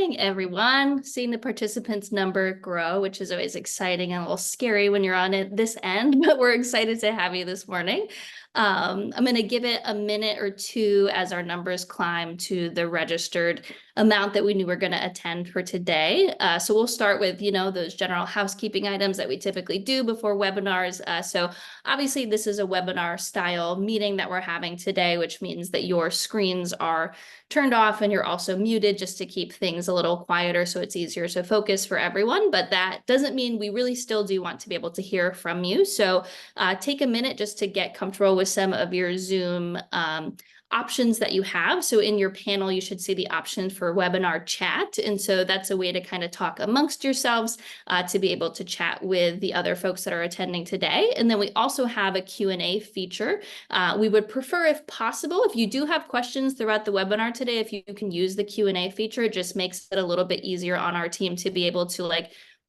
morning, everyone. Seeing the participants number grow, which is always exciting and a little scary when you're on this end, but we're excited to have you this morning. I'm going to give it a minute or two as our numbers climb to the registered amount that we knew we're going to attend for today. So we'll start with, those general housekeeping items that we typically do before webinars. So obviously this is a webinar style meeting that we're having today, which means that your screens are turned off and you're also muted just to keep things a little quieter so it's easier to focus for everyone. But that doesn't mean we really still do want to be able to hear from you. So take a minute just to get comfortable with some of your Zoom options that you have. So in your panel, you should see the option for webinar chat. And so that's a way to kind of talk amongst yourselves to be able to chat with the other folks that are attending today. And then we also have a Q&A feature. We would prefer, if possible, if you do have questions throughout the webinar today, if you can use the Q&A feature, it just makes it a little bit easier on our team to be able to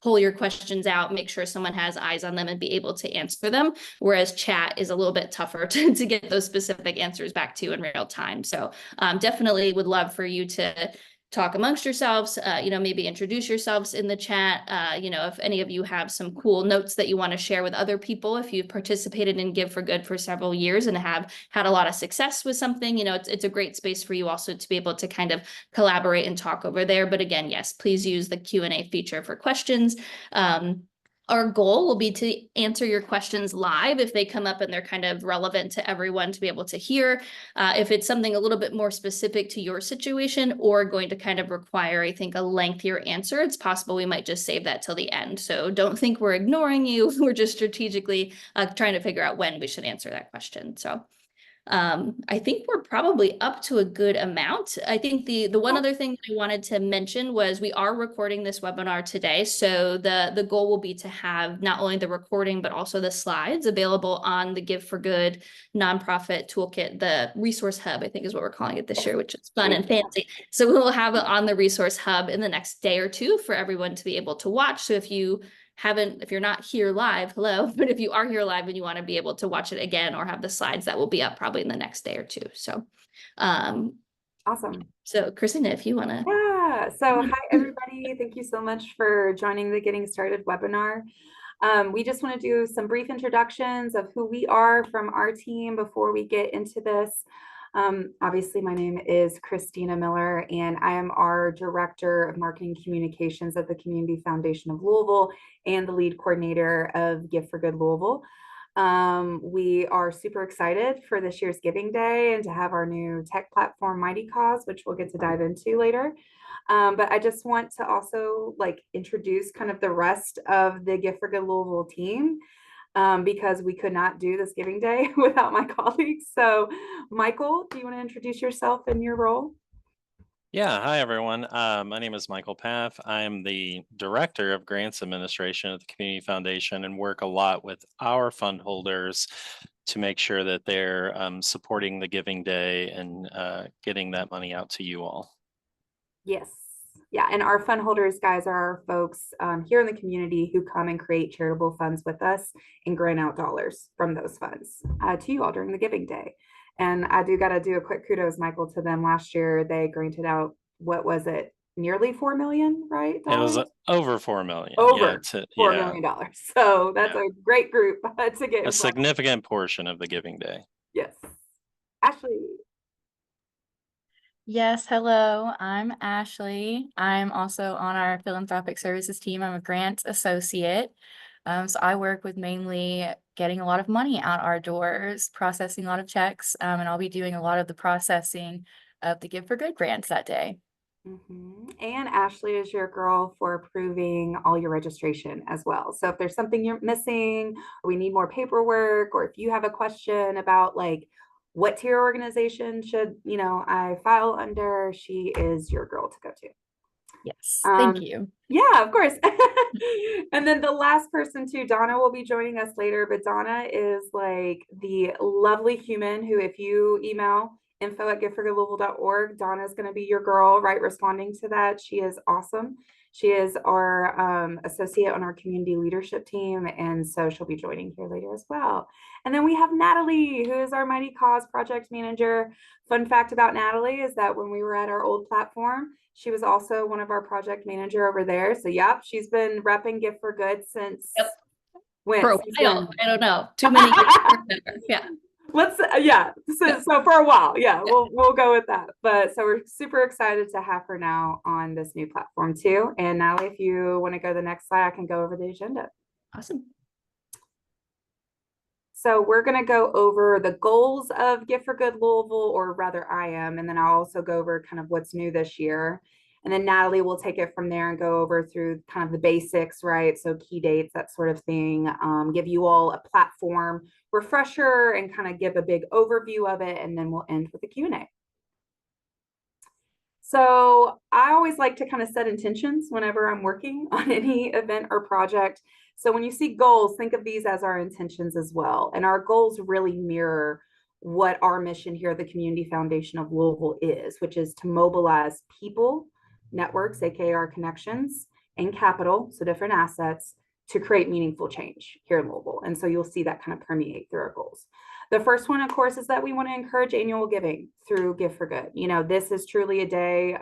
pull your questions out, make sure someone has eyes on them and be able to answer them. Whereas chat is a little bit tougher to get those specific answers back to you in real time. So definitely would love for you to talk amongst yourselves, maybe introduce yourselves in the chat. If any of you have some cool notes that you want to share with other people, if you've participated in Give for Good for several years and have had a lot of success with something, it's a great space for you also to be able to kind of collaborate and talk over there. But again, yes, please use the Q&A feature for questions. Our goal will be to answer your questions live if they come up and they're kind of relevant to everyone to be able to hear. If it's something a little bit more specific to your situation or going to kind of require, I think, a lengthier answer, it's possible we might just save that till the end. So don't think we're ignoring you. We're just strategically trying to figure out when we should answer that question. So I think we're probably up to a good amount. I think the one other thing that I wanted to mention was we are recording this webinar today. So the goal will be to have not only the recording, but also the slides available on the Give for Good nonprofit toolkit, the resource hub, I think is what we're calling it this year, which is fun and fancy. So we will have it on the resource hub in the next day or two for everyone to be able to watch. So if you're not here live, hello, but if you are here live and you want to be able to watch it again or have the slides, that will be up probably in the next day or two. So awesome. So Christina, if you want to. Yeah. So hi, everybody. Thank you so much for joining the Getting Started webinar. We just want to do some brief introductions of who we are from our team before we get into this. Obviously, my name is Christina Miller, and I am our Director of Marketing Communications at the Community Foundation of Louisville and the lead coordinator of Give for Good Louisville. We are super excited for this year's Giving Day and to have our new tech platform, Mighty Cause, which we'll get to dive into later. But I just want to also introduce kind of the rest of the Give for Good Louisville team. Because we could not do this Giving Day without my colleagues. So Michael, do you want to introduce yourself and your role? Yeah, hi everyone. My name is Michael Paff. I'm the Director of Grants Administration at the Community Foundation and work a lot with our fund holders to make sure that they're supporting the Giving Day and getting that money out to you all. Yes. Yeah, and our fund holders, guys, are our folks here in the community who come and create charitable funds with us and grant out dollars from those funds to you all during the Giving Day. And I got to do a quick kudos, Michael, to them. Last year, they granted out, what was it, nearly $4 million, right? It was over $4 million. Over $4 million. So that's a great group to get a significant portion of the Giving Day. Yes. Ashley. Yes, hello, I'm Ashley. I'm also on our philanthropic services team. I'm a grant associate. So I work with mainly getting a lot of money out our doors, processing a lot of checks, and I'll be doing a lot of the processing of the Give for Good grants that day. And Ashley is your girl for approving all your registration as well. So if there's something you're missing, or we need more paperwork, or if you have a question about what tier organization should I file under, she is your girl to go to. Yes, thank you. Yeah, of course. And then the last person too, Donna will be joining us later, but Donna is the lovely human who, if you email info@giftforgoodlouisville.org. Donna is going to be your girl, right, responding to that. She is awesome. She is our associate on our community leadership team, and so she'll be joining here later as well. And then we have Natalie, who is our Mighty Cause project manager. Fun fact about Natalie is that when we were at our old platform, she was also one of our project manager over there. So yep, she's been repping Gift for Good since when? For a Since while, when? I don't know, too many years. Yeah. Let's so for a while, we'll go with that. But so we're super excited to have her now on this new platform too. And Natalie, if you want to go to the next slide, I can go over the agenda. Awesome. So we're going to go over the goals of Gift for Good Louisville, or rather I am, and then I'll also go over kind of what's new this year. And then Natalie will take it from there and go over through kind of the basics, right? So key dates, that sort of thing, give you all a platform refresher and kind of give a big overview of it. And then we'll end with a Q&A. So I always like to kind of set intentions whenever I'm working on any event or project. So when you see goals, think of these as our intentions as well. And our goals really mirror what our mission here at the Community Foundation of Louisville is, which is to mobilize people, networks, aka our connections, and capital, so different assets, to create meaningful change here in Louisville. And so you'll see that kind of permeate through our goals. The first one, of course, is that we want to encourage annual giving through Gift for Good. You know, this is truly a day,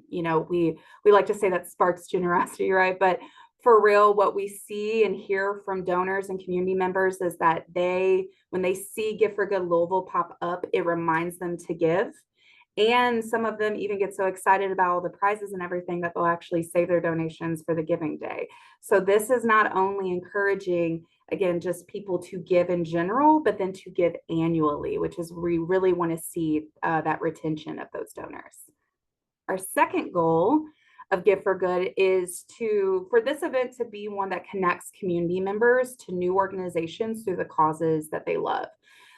you know, we like to say that sparks generosity, right? But for real, what we see and hear from donors and community members is that when they see Gift for Good Louisville pop up, it reminds them to give. And some of them even get so excited about all the prizes and everything that they'll actually save their donations for the giving day. So this is not only encouraging, again, just people to give in general, but then to give annually, which is we really want to see that retention of those donors. Our second goal of Gift for Good is for this event to be one that connects community members to new organizations through the causes that they love.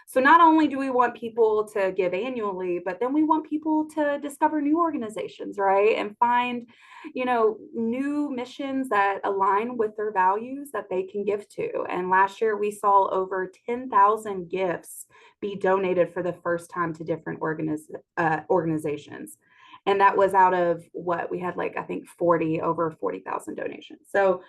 So not only do we want people to give annually, but then we want people to discover new organizations, right? And find, you know, new missions that align with their values that they can give to. And last year we saw over 10,000 gifts be donated for the first time to different organizations. And that was out of what we had, like, I think over 40,000 donations. So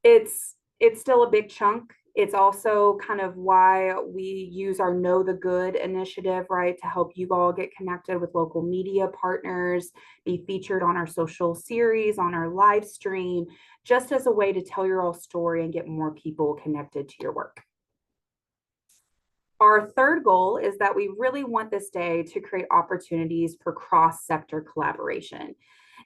it's still a big chunk. It's also kind of why we use our Know the Good initiative, right, to help you all get connected with local media partners, be featured on our social series, on our live stream, just as a way to tell your all story and get more people connected to your work. Our third goal is that we really want this day to create opportunities for cross-sector collaboration.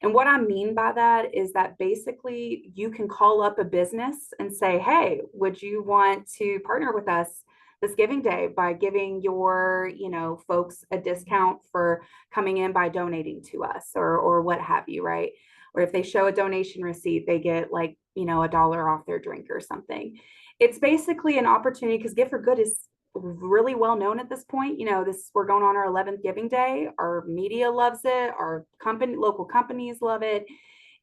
And what I mean by that is that basically you can call up a business and say, hey, would you want to partner with us this giving day by giving your, you know, folks a discount for coming in by donating to us, or what have you, right? Or if they show a donation receipt, they get, like, you know, $1 off their drink or something. It's basically an opportunity, because Gift for Good is really well known at this point. You know, we're going on our 11th giving day. Our media loves it. Our local companies love it.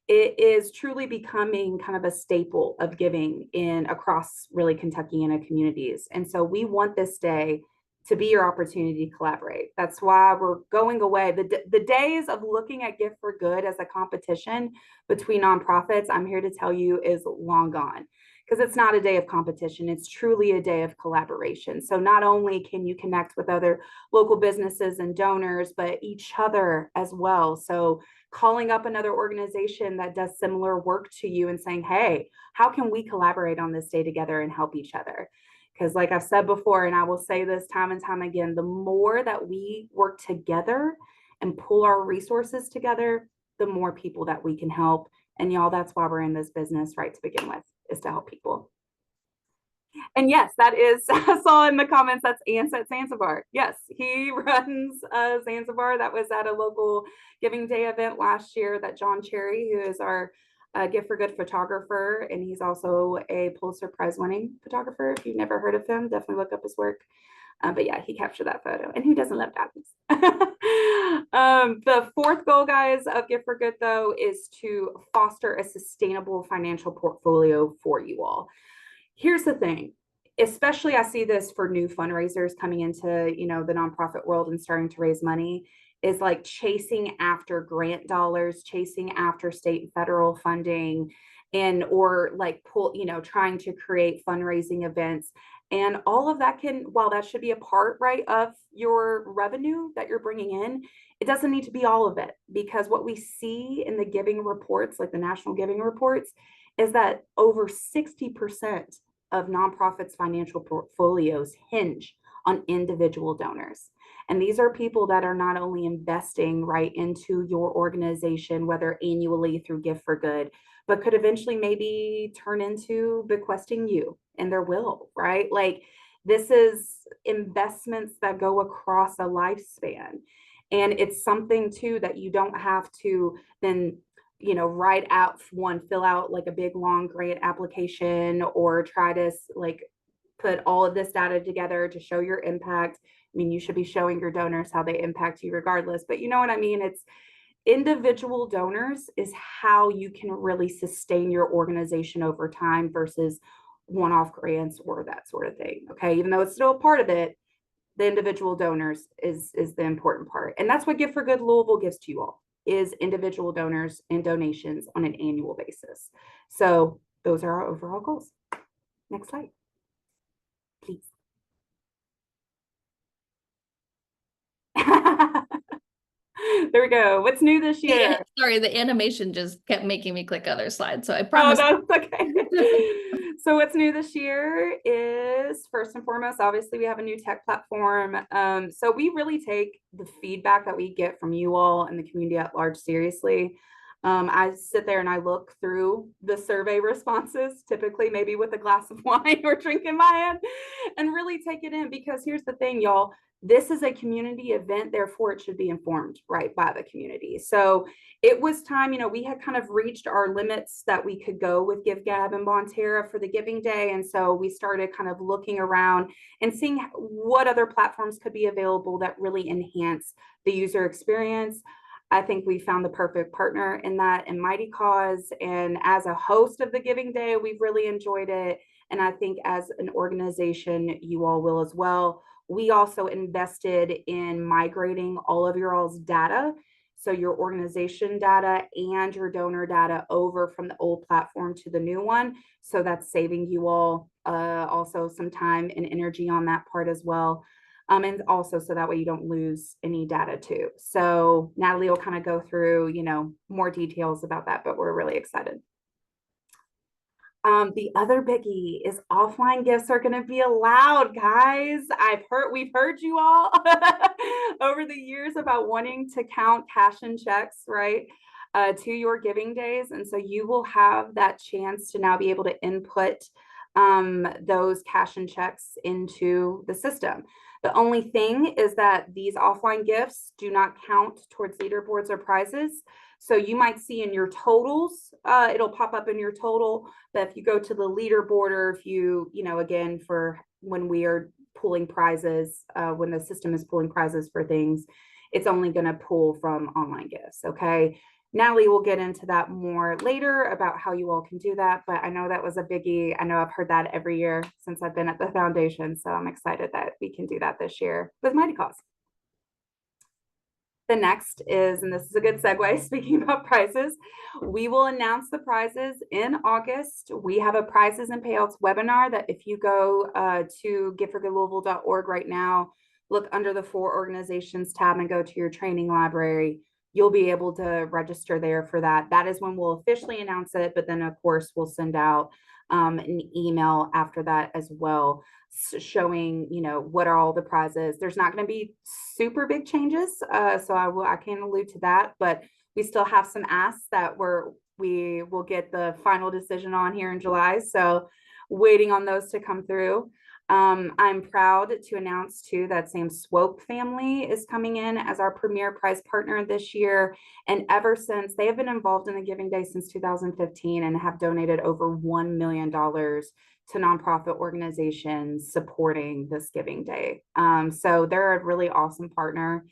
It is truly becoming kind of a staple of giving across really Kentuckiana communities. And so we want this day to be your opportunity to collaborate. That's why we're going away. The days of looking at Gift for Good as a competition between nonprofits, I'm here to tell you, is long gone. Because it's not a day of competition, it's truly a day of collaboration. So not only can you connect with other local businesses and donors, but each other as well. So calling up another organization that does similar work to you and saying, hey, how can we collaborate on this day together and help each other? Because like I've said before, and I will say this time and time again, the more that we work together and pull our resources together, the more people that we can help. And y'all, that's why we're in this business, right, to begin with, is to help people. And yes, that is, I saw in the comments, that's Ance at Zanzibar. Yes, he runs Zanzibar. That was at a local Giving Day event last year that John Cherry, who is our Gift for Good photographer, and he's also a Pulitzer Prize winning photographer. If you've never heard of him, definitely look up his work. But yeah, he captured that photo. And who doesn't love dragons? The fourth goal, guys, of Gift for Good, though, is to foster a sustainable financial portfolio for you all. Here's the thing. especially I see this for new fundraisers coming into, you know, the nonprofit world and starting to raise money, is like chasing after grant dollars, chasing after state and federal funding, and or like pull, you know, trying to create fundraising events. And all of that can, while that should be a part, right, of your revenue that you're bringing in, it doesn't need to be all of it, because what we see in the giving reports, like the national giving reports, is that over 60% of nonprofits' financial portfolios hinge on individual donors. And these are people that are not only investing right into your organization, whether annually through Gift for Good, but could eventually maybe turn into bequesting you in their will, right? Like, this is investments that go across a lifespan. And it's something too that you don't have to then, you know, fill out like a big long grant application, or try to like put all of this data together to show your impact. I mean, you should be showing your donors how they impact you regardless, but you know what I mean? It's individual donors is how you can really sustain your organization over time versus one-off grants or that sort of thing. Okay, even though it's still a part of it, the individual donors is the important part. And that's what Gift for Good Louisville gives to you all, is individual donors and donations on an annual basis. So those are our overall goals. Next slide, please. There we go. What's new this year? Sorry, the animation just kept making me click other slides. So I Oh, promise. that's okay. So what's new this year is, first and foremost, obviously we have a new tech platform. So we really take the feedback that we get from you all and the community at large seriously. I sit there and I look through the survey responses, typically maybe with a glass of wine or drink in my hand, and really take it in, because here's the thing, y'all. This is a community event, therefore it should be informed right by the community. So it was time, you know, we had kind of reached our limits that we could go with GiveGab and Bonterra for the Giving Day. And so we started kind of looking around and seeing what other platforms could be available that really enhance the user experience. I think we found the perfect partner in that, in Mighty Cause. And as a host of the Giving Day, we've really enjoyed it. And I think as an organization, you all will as well. We also invested in migrating all of your all's data, so your organization data and your donor data, over from the old platform to the new one. So that's saving you all also some time and energy on that part as well. And also so that way you don't lose any data too. So Natalie will kind of go through, you know, more details about that, but we're really excited. The other biggie is offline gifts are going to be allowed, guys. We've heard you all over the years about wanting to count cash and checks, right, to your giving days. And so you will have that chance to now be able to input those cash and checks into the system. The only thing is that these offline gifts do not count towards leaderboards or prizes. So you might see in your totals, it'll pop up in your total, but if you go to the leaderboard, or if you know, again, for when we are pulling prizes, when the system is pulling prizes for things, it's only going to pull from online gifts. Okay. Natalie will get into that more later about how you all can do that, but I know that was a biggie. I know I've heard that every year since I've been at the foundation, so I'm excited that we can do that this year with Mighty Cause. The next is, and this is a good segue, speaking about prizes, we will announce the prizes in August. We have a prizes and payouts webinar that if you go to giftforgoodlouisville.org right now, look under the 4 organizations tab and go to your training library, you'll be able to register there for that. That is when we'll officially announce it, but then of course we'll send out an email after that as well, showing, you know, what are all the prizes. There's not going to be super big changes, so I can't allude to that, but we still have some asks that we will get the final decision on here in July, so waiting on those to come through. I'm proud to announce too that Sam Swope family is coming in as our premier prize partner this year. And ever since, they have been involved in the Giving Day since 2015 and have donated over $1 million to nonprofit organizations supporting this Giving Day. So they're a really awesome partner.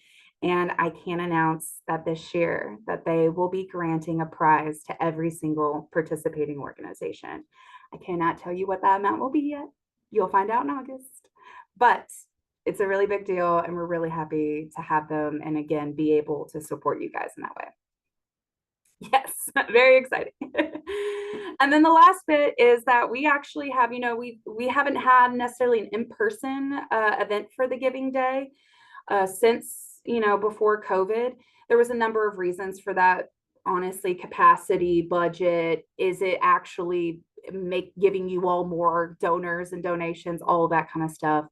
And I can announce that this year that they will be granting a prize to every single participating organization. I cannot tell you what that amount will be yet. You'll find out in August. But it's a really big deal, and we're really happy to have them and again be able to support you guys in that way. Yes, very exciting. And then the last bit is that we actually have, we haven't had necessarily an in-person event for the Giving Day since, before COVID. There was a number of reasons for that. Honestly, capacity, budget, is it actually giving you all more donors and donations, all of that kind of stuff.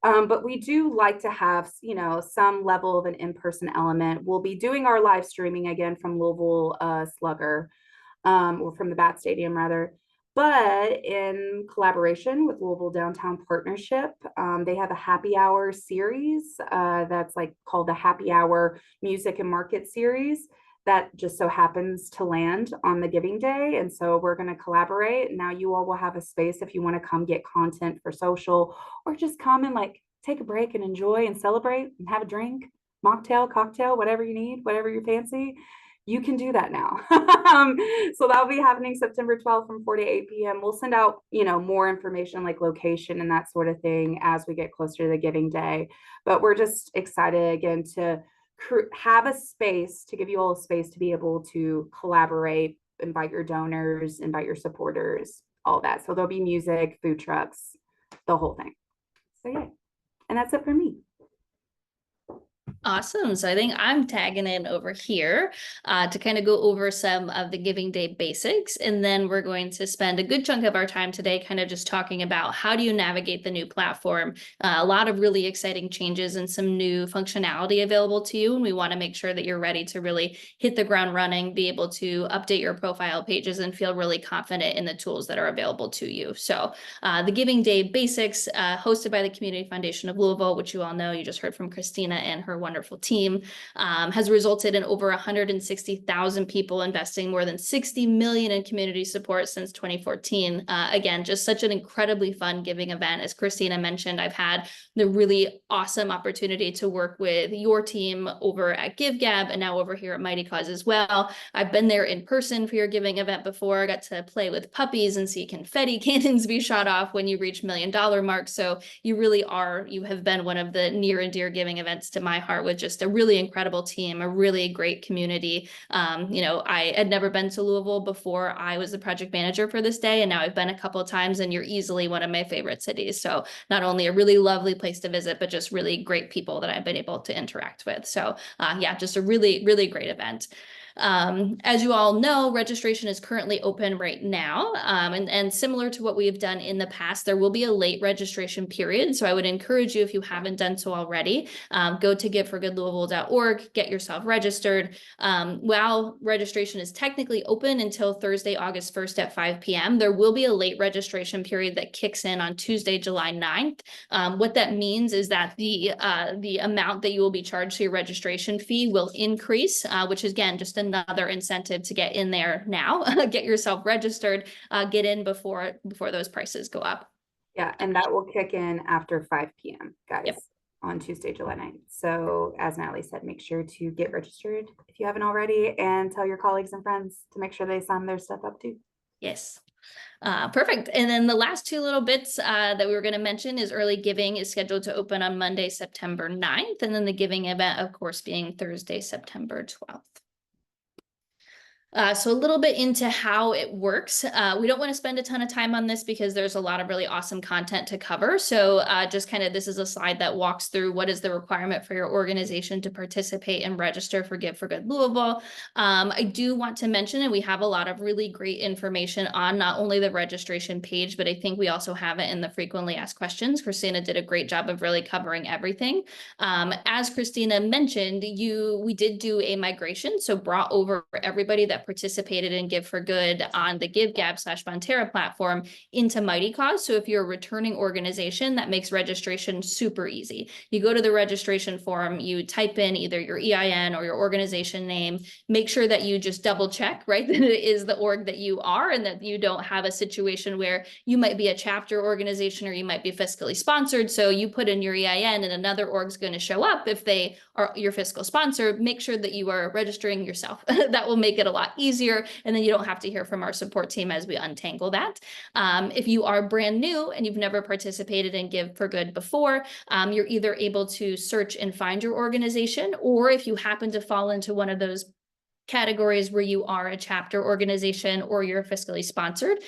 But we do like to have, some level of an in-person element. We'll be doing our live streaming again from Louisville Slugger, or from the Bat Stadium rather. But in collaboration with Louisville Downtown Partnership, they have a happy hour series that's like called the Happy Hour Music and Market Series that just so happens to land on the Giving Day. And so we're going to collaborate. Now you all will have a space if you want to come get content for social, or just come and like take a break and enjoy and celebrate and have a drink, mocktail, cocktail, whatever you need, whatever you fancy. You can do that now. So that'll be happening September 12th from 4 to 8 p.m. We'll send out, more information like location and that sort of thing as we get closer to the Giving Day. But we're just excited again to have a space, to give you all a space to be able to collaborate, invite your donors, invite your supporters, all that. So there'll be music, food trucks, the whole thing. So yeah, and that's it for me. Awesome. So I think I'm tagging in over here to kind of go over some of the Giving Day basics. And then we're going to spend a good chunk of our time today kind of just talking about how do you navigate the new platform. A lot of really exciting changes and some new functionality available to you. And we want to make sure that you're ready to really hit the ground running, be able to update your profile pages and feel really confident in the tools that are available to you. So the Giving Day basics hosted by the Community Foundation of Louisville, which you all know, you just heard from Christina and her wonderful team, has resulted in over 160,000 people investing more than 60 million in community support since 2014. Again, just such an incredibly fun giving event. As Christina mentioned, I've had the really awesome opportunity to work with your team over at GiveGab and now over here at Mighty Cause as well. I've been there in person for your giving event before. I got to play with puppies and see confetti cannons be shot off when you reach $1 million mark. So you have been one of the near and dear giving events to my heart, with just a really incredible team, a really great community. I had never been to Louisville before I was the project manager for this day, and now I've been a couple of times, and you're easily one of my favorite cities. So not only a really lovely place to visit, but just really great people that I've been able to interact with. So yeah, just a really, really great event. As you all know, registration is currently open right now. And similar to what we have done in the past, there will be a late registration period. So I would encourage you, if you haven't done so already, go to giveforgoodlouisville.org, get yourself registered. While registration is technically open until Thursday, August 1st at 5 p.m., there will be a late registration period that kicks in on Tuesday, July 9th. What that means is that the amount that you will be charged for your registration fee will increase, which is, again, just another incentive to get in there now, get yourself registered, get in before those prices go up. Yeah, and that will kick in after 5 p.m., guys. Yep. On Tuesday, July 9th. So as Natalie said, make sure to get registered if you haven't already, and tell your colleagues and friends to make sure they sign their stuff up too. Yes. Perfect. And then the last two little bits that we were going to mention is early giving is scheduled to open on Monday, September 9th. And then the giving event, of course, being Thursday, September 12th. So a little bit into how it works. We don't want to spend a ton of time on this because there's a lot of really awesome content to cover. So just kind of, this is a slide that walks through what is the requirement for your organization to participate and register for Give for Good Louisville. I do want to mention, and we have a lot of really great information on not only the registration page, but I think we also have it in the frequently asked questions. Christina did a great job of really covering everything. As Christina mentioned, we did do a migration, so brought over everybody that participated in Give for Good on the GiveGab/Bonterra platform into Mighty Cause. So if you're a returning organization, that makes registration super easy. You go to the registration form, you type in either your EIN or your organization name, make sure that you just double check, right, that it is the org that you are, and that you don't have a situation where you might be a chapter organization or you might be fiscally sponsored. So you put in your EIN and another org's going to show up if they are your fiscal sponsor. Make sure that you are registering yourself. That will make it a lot lot easier. And then you don't have to hear from our support team as we untangle that. If you are brand new and you've never participated in Give for Good before, you're either able to search and find your organization, or if you happen to fall into one of those categories where you are a chapter organization or you're fiscally sponsored,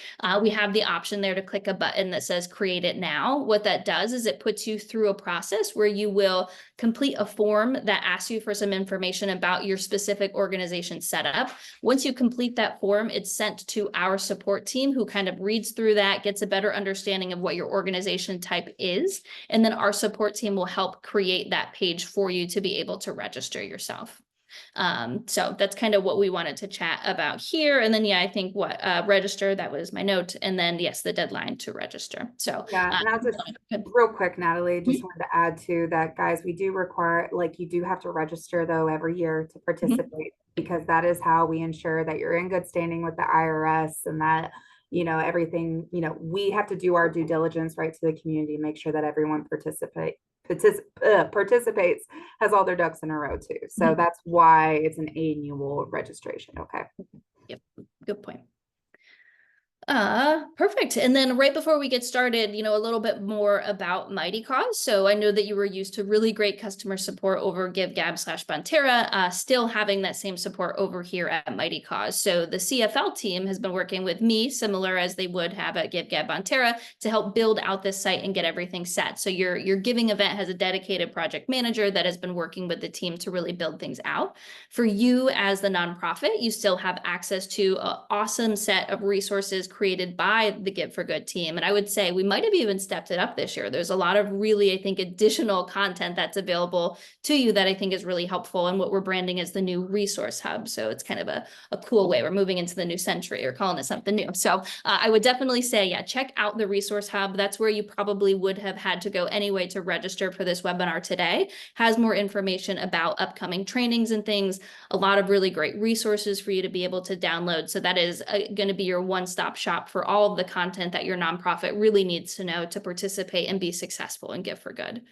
we have the option there to click a button that says create it now. What that does is it puts you through a process where you will complete a form that asks you for some information about your specific organization setup. Once you complete that form, it's sent to our support team, who kind of reads through that, gets a better understanding of what your organization type is, and then our support team will help create that page for you to be able to register yourself. So that's kind of what we wanted to chat about here. And then, yeah, I think register, that was my note. And then, yes, the deadline to register. So yeah, and I'll just real quick, Natalie, just wanted to add to that, guys, we do require, like, you do have to register though every year to participate, because that is how we ensure that you're in good standing with the IRS, and that, you know, everything, you know, we have to do our due diligence right to the community, make sure that everyone participates, has all their ducks in a row too. So that's why it's an annual registration. Okay. Yep. Good point. Perfect. And then right before we get started, you know, a little bit more about Mighty Cause. So I know that you were used to really great customer support over GiveGab/Bonterra, still having that same support over here at Mighty Cause. So the CFL team has been working with me, similar as they would have at GiveGab/Bonterra, to help build out this site and get everything set. So your giving event has a dedicated project manager that has been working with the team to really build things out. For you as the nonprofit, you still have access to an awesome set of resources created by the Give for Good team. And I would say we might have even stepped it up this year. There's a lot of really, I think, additional content that's available to you that I think is really helpful, and what we're branding as the new resource hub. So it's kind of a cool way. We're moving into the new century, or calling it something new. So I would definitely say, yeah, check out the resource hub. That's where you probably would have had to go anyway to register for this webinar today. Has more information about upcoming trainings and things, a lot of really great resources for you to be able to download. So that is going to be your one-stop shop for all of the content that your nonprofit really needs to know to participate and be successful and Give for Good.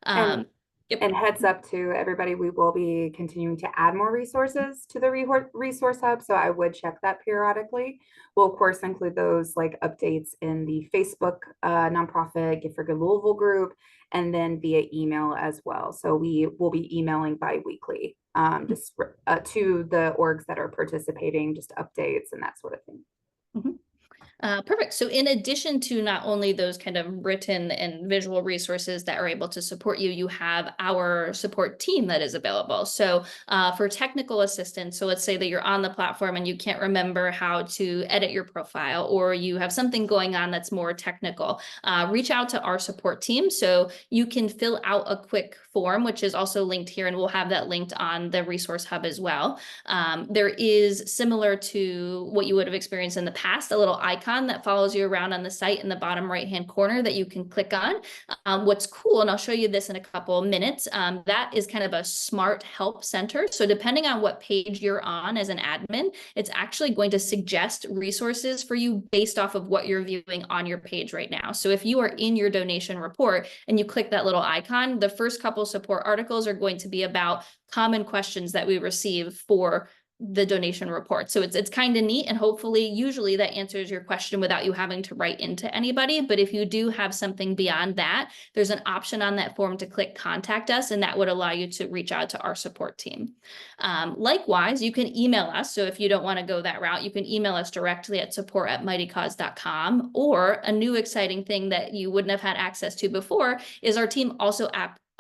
And heads up to everybody, we will be continuing to add more resources to the resource hub. So I would check that periodically. We'll of course include those like updates in the Facebook nonprofit Give for Good Louisville group, and then via email as well. So we will be emailing bi-weekly just to the orgs that are participating, just updates and that sort of thing. Perfect. So in addition to not only those kind of written and visual resources that are able to support you, you have our support team that is available. So for technical assistance, so let's say that you're on the platform and you can't remember how to edit your profile, or you have something going on that's more technical, reach out to our support team. So you can fill out a quick form, which is also linked here, and we'll have that linked on the resource hub as well. There is, similar to what you would have experienced in the past, a little icon that follows you around on the site in the bottom right-hand corner that you can click on. What's cool, and I'll show you this in a couple of minutes, that is kind of a smart help center. So depending on what page you're on as an admin, it's actually going to suggest resources for you based off of what you're viewing on your page right now. So if you are in your donation report and you click that little icon, the first couple support articles are going to be about common questions that we receive for the donation report. So it's kind of neat, and hopefully usually that answers your question without you having to write into anybody. But if you do have something beyond that, there's an option on that form to click contact us, and that would allow you to reach out to our support team. Likewise, you can email us. So if you don't want to go that route, you can email us directly at support@mightycause.com. Or a new exciting thing that you wouldn't have had access to before is our team also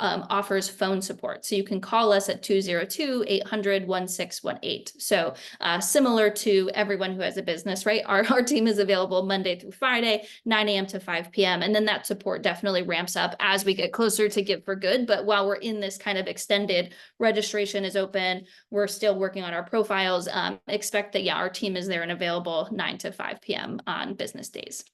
offers phone support. So you can call us at 202-800-1618. So similar to everyone who has a business, right? Our team is available Monday through Friday, 9 a.m. to 5 p.m. And then that support definitely ramps up as we get closer to Give for Good. But while we're in this kind of extended, registration is open, we're still working on our profiles. Expect that, yeah, our team is there and available 9 to 5 p.m. on business days.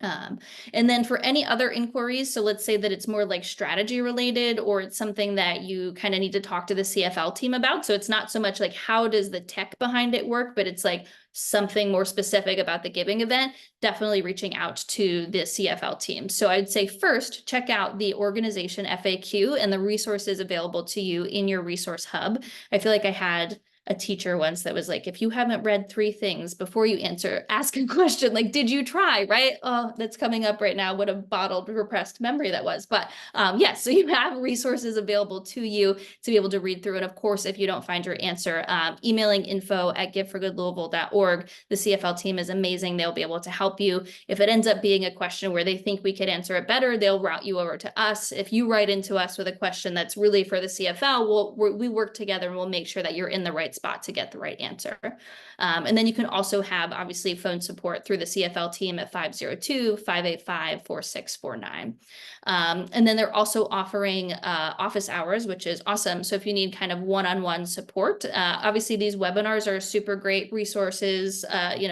And then for any other inquiries, so let's say that it's more like strategy related, or it's something that you kind of need to talk to the CFL team about. So it's not so much like how does the tech behind it work, but it's like something more specific about the giving event, definitely reaching out to the CFL team. So I'd say first, check out the organization FAQ and the resources available to you in your resource hub. I feel like I had a teacher once that was like, if you haven't read 3 things before you ask a question, like, did you try, right? Oh, that's coming up right now. What a bottled repressed memory that was. But yes, so you have resources available to you to be able to read through. And of course, if you don't find your answer, emailing info@giveforgoodlouisville.org. The CFL team is amazing. They'll be able to help you. If it ends up being a question where they think we could answer it better, they'll route you over to us. If you write into us with a question that's really for the CFL, we work together and we'll make sure that you're in the right spot to get the right answer. And then you can also have, obviously, phone support through the CFL team at 502-585-4649. And then they're also offering office hours, which is awesome. So if you need kind of one-on-one support, obviously these webinars are super great resources.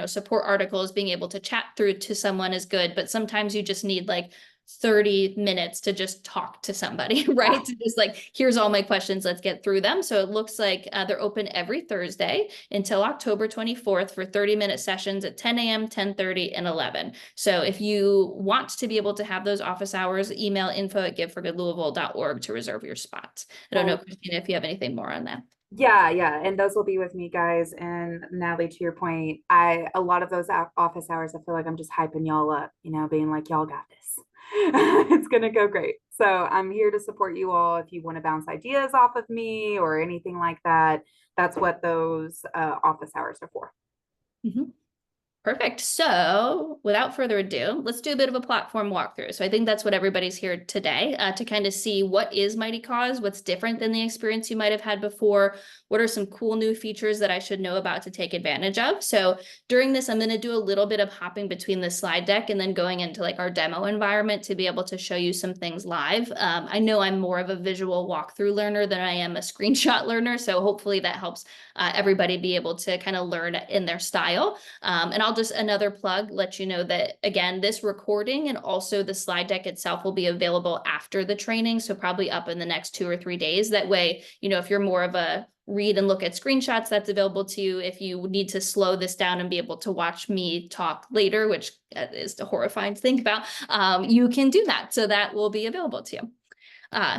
Support articles, being able to chat through to someone is good, but sometimes you just need like 30 minutes to just talk to somebody, right? To just like, here's all my questions, let's get through them. So it looks like they're open every Thursday until October 24th for 30-minute sessions at 10 a.m., 10:30, and 11. So if you want to be able to have those office hours, email info@giveforgoodlouisville.org to reserve your spot. I don't know, Christina, if you have anything more on that. Yeah, and those will be with me, guys. And Natalie, to your point, a lot of those office hours, I feel like I'm just hyping y'all up, being like, y'all got this. It's gonna go great. So I'm here to support you all. If you want to bounce ideas off of me or anything like that, that's what those office hours are for. Mm-hmm. Perfect. So without further ado, let's do a bit of a platform walkthrough. So I think that's what everybody's here today to kind of see what is Mighty Cause, what's different than the experience you might have had before, what are some cool new features that I should know about to take advantage of. So during this, I'm going to do a little bit of hopping between the slide deck and then going into like our demo environment to be able to show you some things live. I know I'm more of a visual walkthrough learner than I am a screenshot learner. So hopefully that helps everybody be able to kind of learn in their style. And I'll just another plug, let you know that, again, this recording and also the slide deck itself will be available after the training. So probably up in the next 2 or 3 days. That way, if you're more of a read and look at screenshots, that's available to you. If you need to slow this down and be able to watch me talk later, which is horrifying to think about, you can do that. So that will be available to you.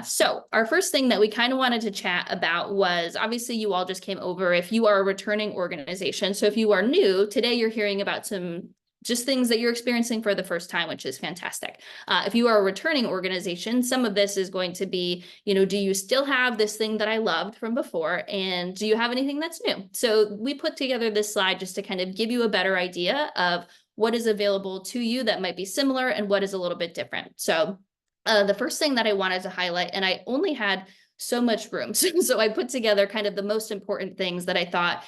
So our first thing that we kind of wanted to chat about was, obviously you all just came over if you are a returning organization. So if you are new, today you're hearing about some just things that you're experiencing for the first time, which is fantastic. If you are a returning organization, some of this is going to be, do you still have this thing that I loved from before? And do you have anything that's new? So we put together this slide just to kind of give you a better idea of what is available to you that might be similar and what is a little bit different. So the first thing that I wanted to highlight, and I only had so much room. So I put together kind of the most important things that I thought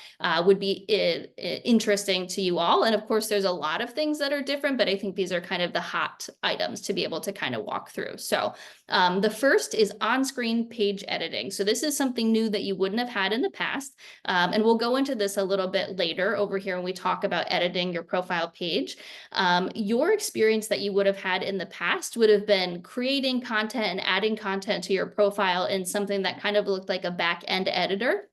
would be interesting to you all. And of course, there's a lot of things that are different, but I think these are kind of the hot items to be able to kind of walk through. So the first is on-screen page editing. So this is something new that you wouldn't have had in the past. And we'll go into this a little bit later over here when we talk about editing your profile page. Your experience that you would have had in the past would have been creating content and adding content to your profile in something that kind of looked like a back-end editor.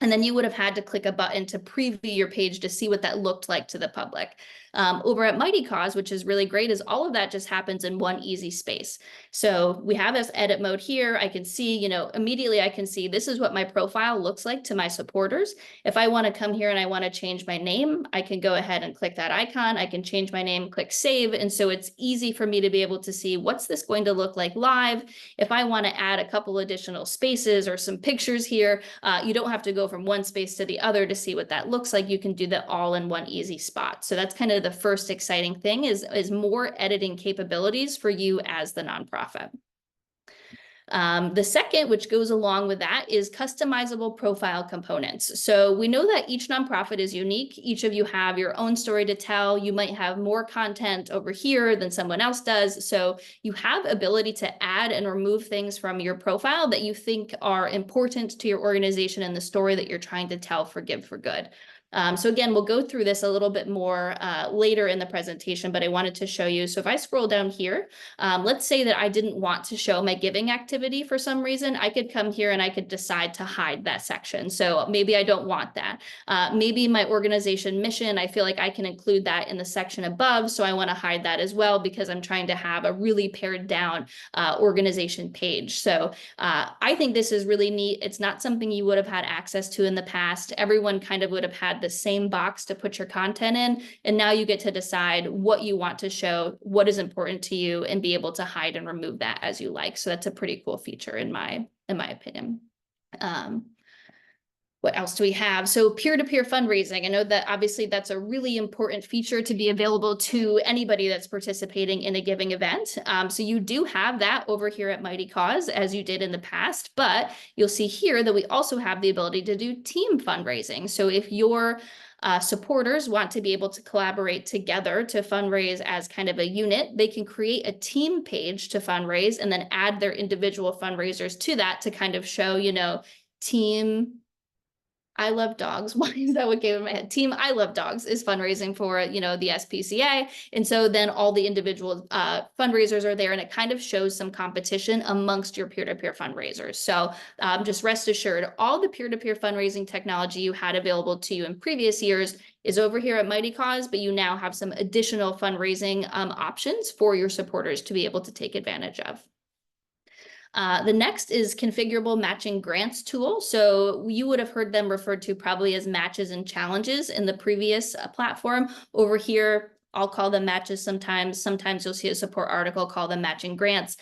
And then you would have had to click a button to preview your page to see what that looked like to the public. Over at Mighty Cause, which is really great, is all of that just happens in one easy space. So we have this edit mode here. I can see, immediately I can see this is what my profile looks like to my supporters. If I want to come here and I want to change my name, I can go ahead and click that icon. I can change my name, click save. And so it's easy for me to be able to see what's this going to look like live. If I want to add a couple additional spaces or some pictures here, you don't have to go from one space to the other to see what that looks like. You can do that all in one easy spot. So that's kind of the first exciting thing is more editing capabilities for you as the nonprofit. The second, which goes along with that, is customizable profile components. So we know that each nonprofit is unique. Each of you have your own story to tell. You might have more content over here than someone else does. So you have ability to add and remove things from your profile that you think are important to your organization and the story that you're trying to tell for Give for Good. So again, we'll go through this a little bit more later in the presentation, but I wanted to show you. So if I scroll down here, let's say that I didn't want to show my giving activity for some reason, I could come here and I could decide to hide that section. So maybe I don't want that. Maybe my organization mission, I feel like I can include that in the section above. So I want to hide that as well because I'm trying to have a really pared down organization page. So I think this is really neat. It's not something you would have had access to in the past. Everyone kind of would have had the same box to put your content in. And now you get to decide what you want to show, what is important to you, and be able to hide and remove that as you like. So that's a pretty cool feature in my opinion. What else do we have? So peer-to-peer fundraising. I know that obviously that's a really important feature to be available to anybody that's participating in a giving event. So you do have that over here at Mighty Cause as you did in the past, but you'll see here that we also have the ability to do team fundraising. So if your supporters want to be able to collaborate together to fundraise as kind of a unit, they can create a team page to fundraise and then add their individual fundraisers to that to kind of show, you know, team I Love Dogs. Why is that what came in my head? Team I Love Dogs is fundraising for, you know, the SPCA. And so then all the individual fundraisers are there, and it kind of shows some competition amongst your peer-to-peer fundraisers. So just rest assured, all the peer-to-peer fundraising technology you had available to you in previous years is over here at Mighty Cause, but you now have some additional fundraising options for your supporters to be able to take advantage of. The next is configurable matching grants tool. So you would have heard them referred to probably as matches and challenges in the previous platform. Over here, I'll call them matches sometimes. Sometimes you'll see a support article call them matching grants.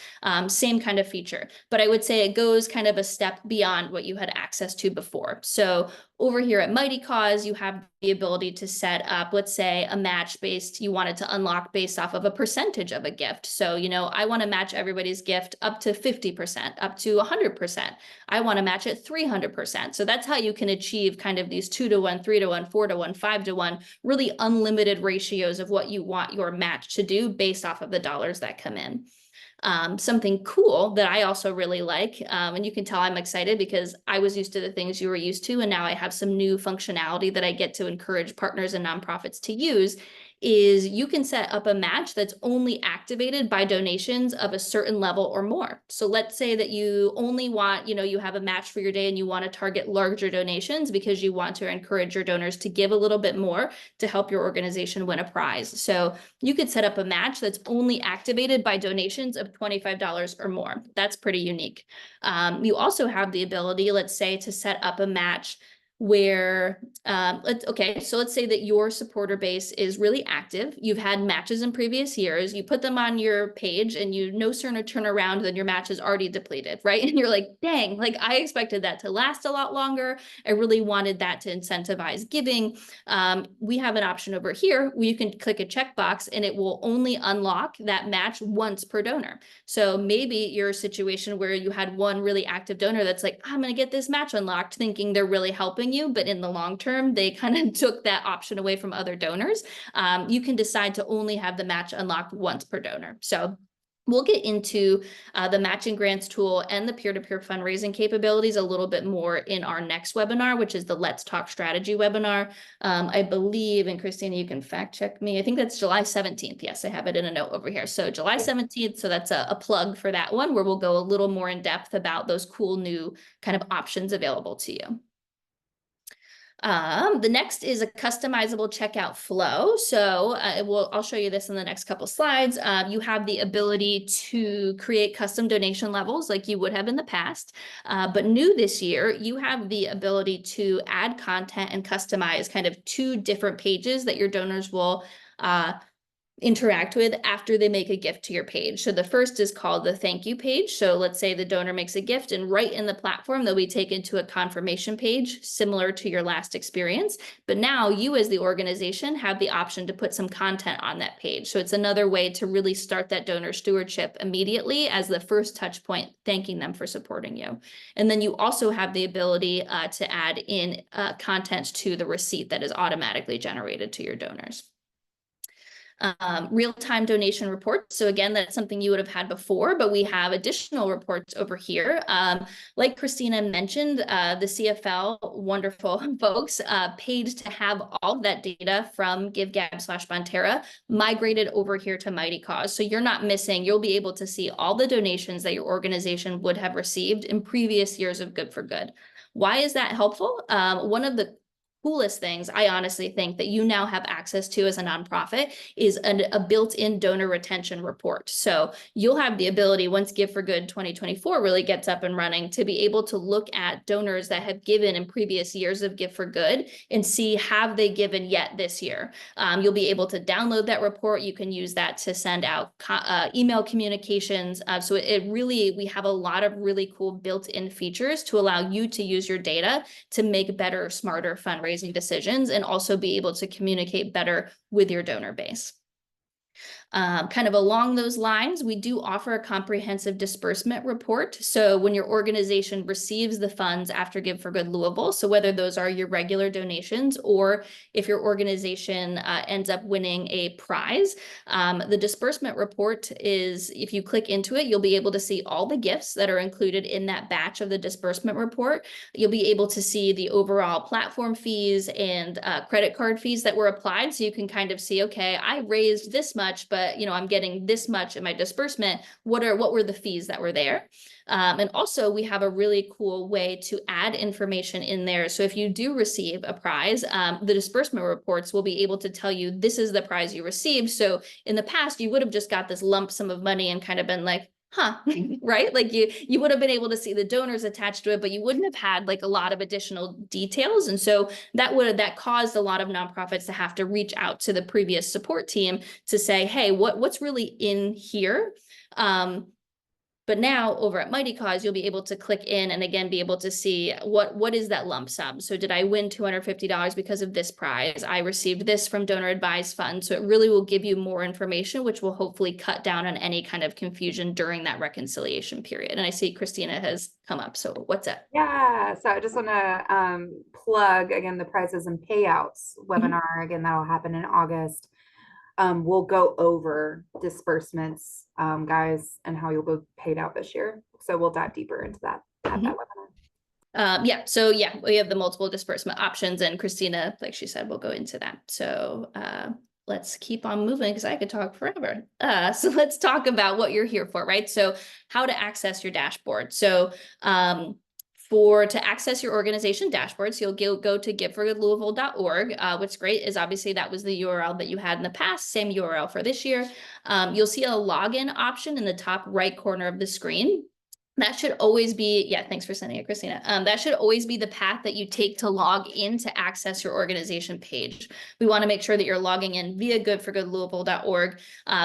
Same kind of feature, but I would say it goes kind of a step beyond what you had access to before. So over here at Mighty Cause, you have the ability to set up, let's say, a match based, you wanted to unlock based off of a percentage of a gift. So, you know, I want to match everybody's gift up to 50%, up to 100%. I want to match it 300%. So that's how you can achieve kind of these 2-to-1, 3-to-1, 4-to-1, 5-to-1, really unlimited ratios of what you want your match to do based off of the dollars that come in. Something cool that I also really like, and you can tell I'm excited because I was used to the things you were used to, and now I have some new functionality that I get to encourage partners and nonprofits to use, is you can set up a match that's only activated by donations of a certain level or more. So let's say that you only want, you know, you have a match for your day and you want to target larger donations because you want to encourage your donors to give a little bit more to help your organization win a prize. So you could set up a match that's only activated by donations of $25 or more. That's pretty unique. You also have the ability, let's say, to set up a match where let's say that your supporter base is really active. You've had matches in previous years. You put them on your page and you no sooner turn around than your match is already depleted, right? And you're like, dang, like I expected that to last a lot longer. I really wanted that to incentivize giving. We have an option over here where you can click a checkbox and it will only unlock that match once per donor. So maybe you're a situation where you had one really active donor that's like, I'm going to get this match unlocked, thinking they're really helping you, but in the long term, they kind of took that option away from other donors. You can decide to only have the match unlocked once per donor. So we'll get into the matching grants tool and the peer-to-peer fundraising capabilities a little bit more in our next webinar, which is the Let's Talk Strategy webinar. I believe, and Christina, you can fact check me, I think that's July 17th. Yes, I have it in a note over here. So July 17th, so that's a plug for that one, where we'll go a little more in depth about those cool new kind of options available to you. The next is a customizable checkout flow. So I'll show you this in the next couple slides. You have the ability to create custom donation levels like you would have in the past. But new this year, you have the ability to add content and customize kind of 2 different pages that your donors will interact with after they make a gift to your page. So the first is called the thank you page. So let's say the donor makes a gift, and right in the platform, they'll be taken to a confirmation page similar to your last experience. But now you as the organization have the option to put some content on that page. So it's another way to really start that donor stewardship immediately as the first touch point, thanking them for supporting you. And then you also have the ability to add in content to the receipt that is automatically generated to your donors. real-time donation reports. So again, that's something you would have had before, but we have additional reports over here. Like Christina mentioned, the CFL, wonderful folks, paid to have all of that data from GiveGab/Bonterra migrated over here to Mighty Cause. So you're not missing, you'll be able to see all the donations that your organization would have received in previous years of Good for Good. Why is that helpful? One of the coolest things I honestly think that you now have access to as a nonprofit is a built-in donor retention report. So you'll have the ability, once Give for Good 2024 really gets up and running, to be able to look at donors that have given in previous years of Give for Good and see, have they given yet this year? You'll be able to download that report. You can use that to send out email communications. So we have a lot of really cool built-in features to allow you to use your data to make better, smarter fundraising decisions and also be able to communicate better with your donor base. Kind of along those lines, we do offer a comprehensive disbursement report. So when your organization receives the funds after Give for Good Louisville, so whether those are your regular donations or if your organization ends up winning a prize, the disbursement report is, if you click into it, you'll be able to see all the gifts that are included in that batch of the disbursement report. You'll be able to see the overall platform fees and credit card fees that were applied. So you can kind of see, okay, I raised this much, but I'm getting this much in my disbursement. What were the fees that were there? And also we have a really cool way to add information in there. So if you do receive a prize, the disbursement reports will be able to tell you this is the prize you received. So in the past, you would have just got this lump sum of money and kind of been like, huh, right? Like you would have been able to see the donors attached to it, but you wouldn't have had like a lot of additional details. And so that caused a lot of nonprofits to have to reach out to the previous support team to say, hey, what's really in here? But now over at Mighty Cause, you'll be able to click in and again, be able to see what is that lump sum? So did I win $250 because of this prize? I received this from donor advised funds. So it really will give you more information, which will hopefully cut down on any kind of confusion during that reconciliation period. And I see Christina has come up. So what's up? Yeah, so I just want to plug again the prizes and payouts webinar. Again, that'll happen in August. We'll go over disbursements, guys, and how you'll go paid out this year. So we'll dive deeper into that at that webinar. So we have the multiple disbursement options, and Christina, like she said, will go into that. So let's keep on moving because I could talk forever. So let's talk about what you're here for, right? So how to access your dashboard. So to access your organization dashboards, you'll go to giveforgoodlouisville.org. What's great is obviously that was the URL that you had in the past, same URL for this year. You'll see a login option in the top right corner of the screen. That should always be, thanks for sending it, Christina. That should always be the path that you take to log in to access your organization page. We want to make sure that you're logging in via goodforgoodlouisville.org.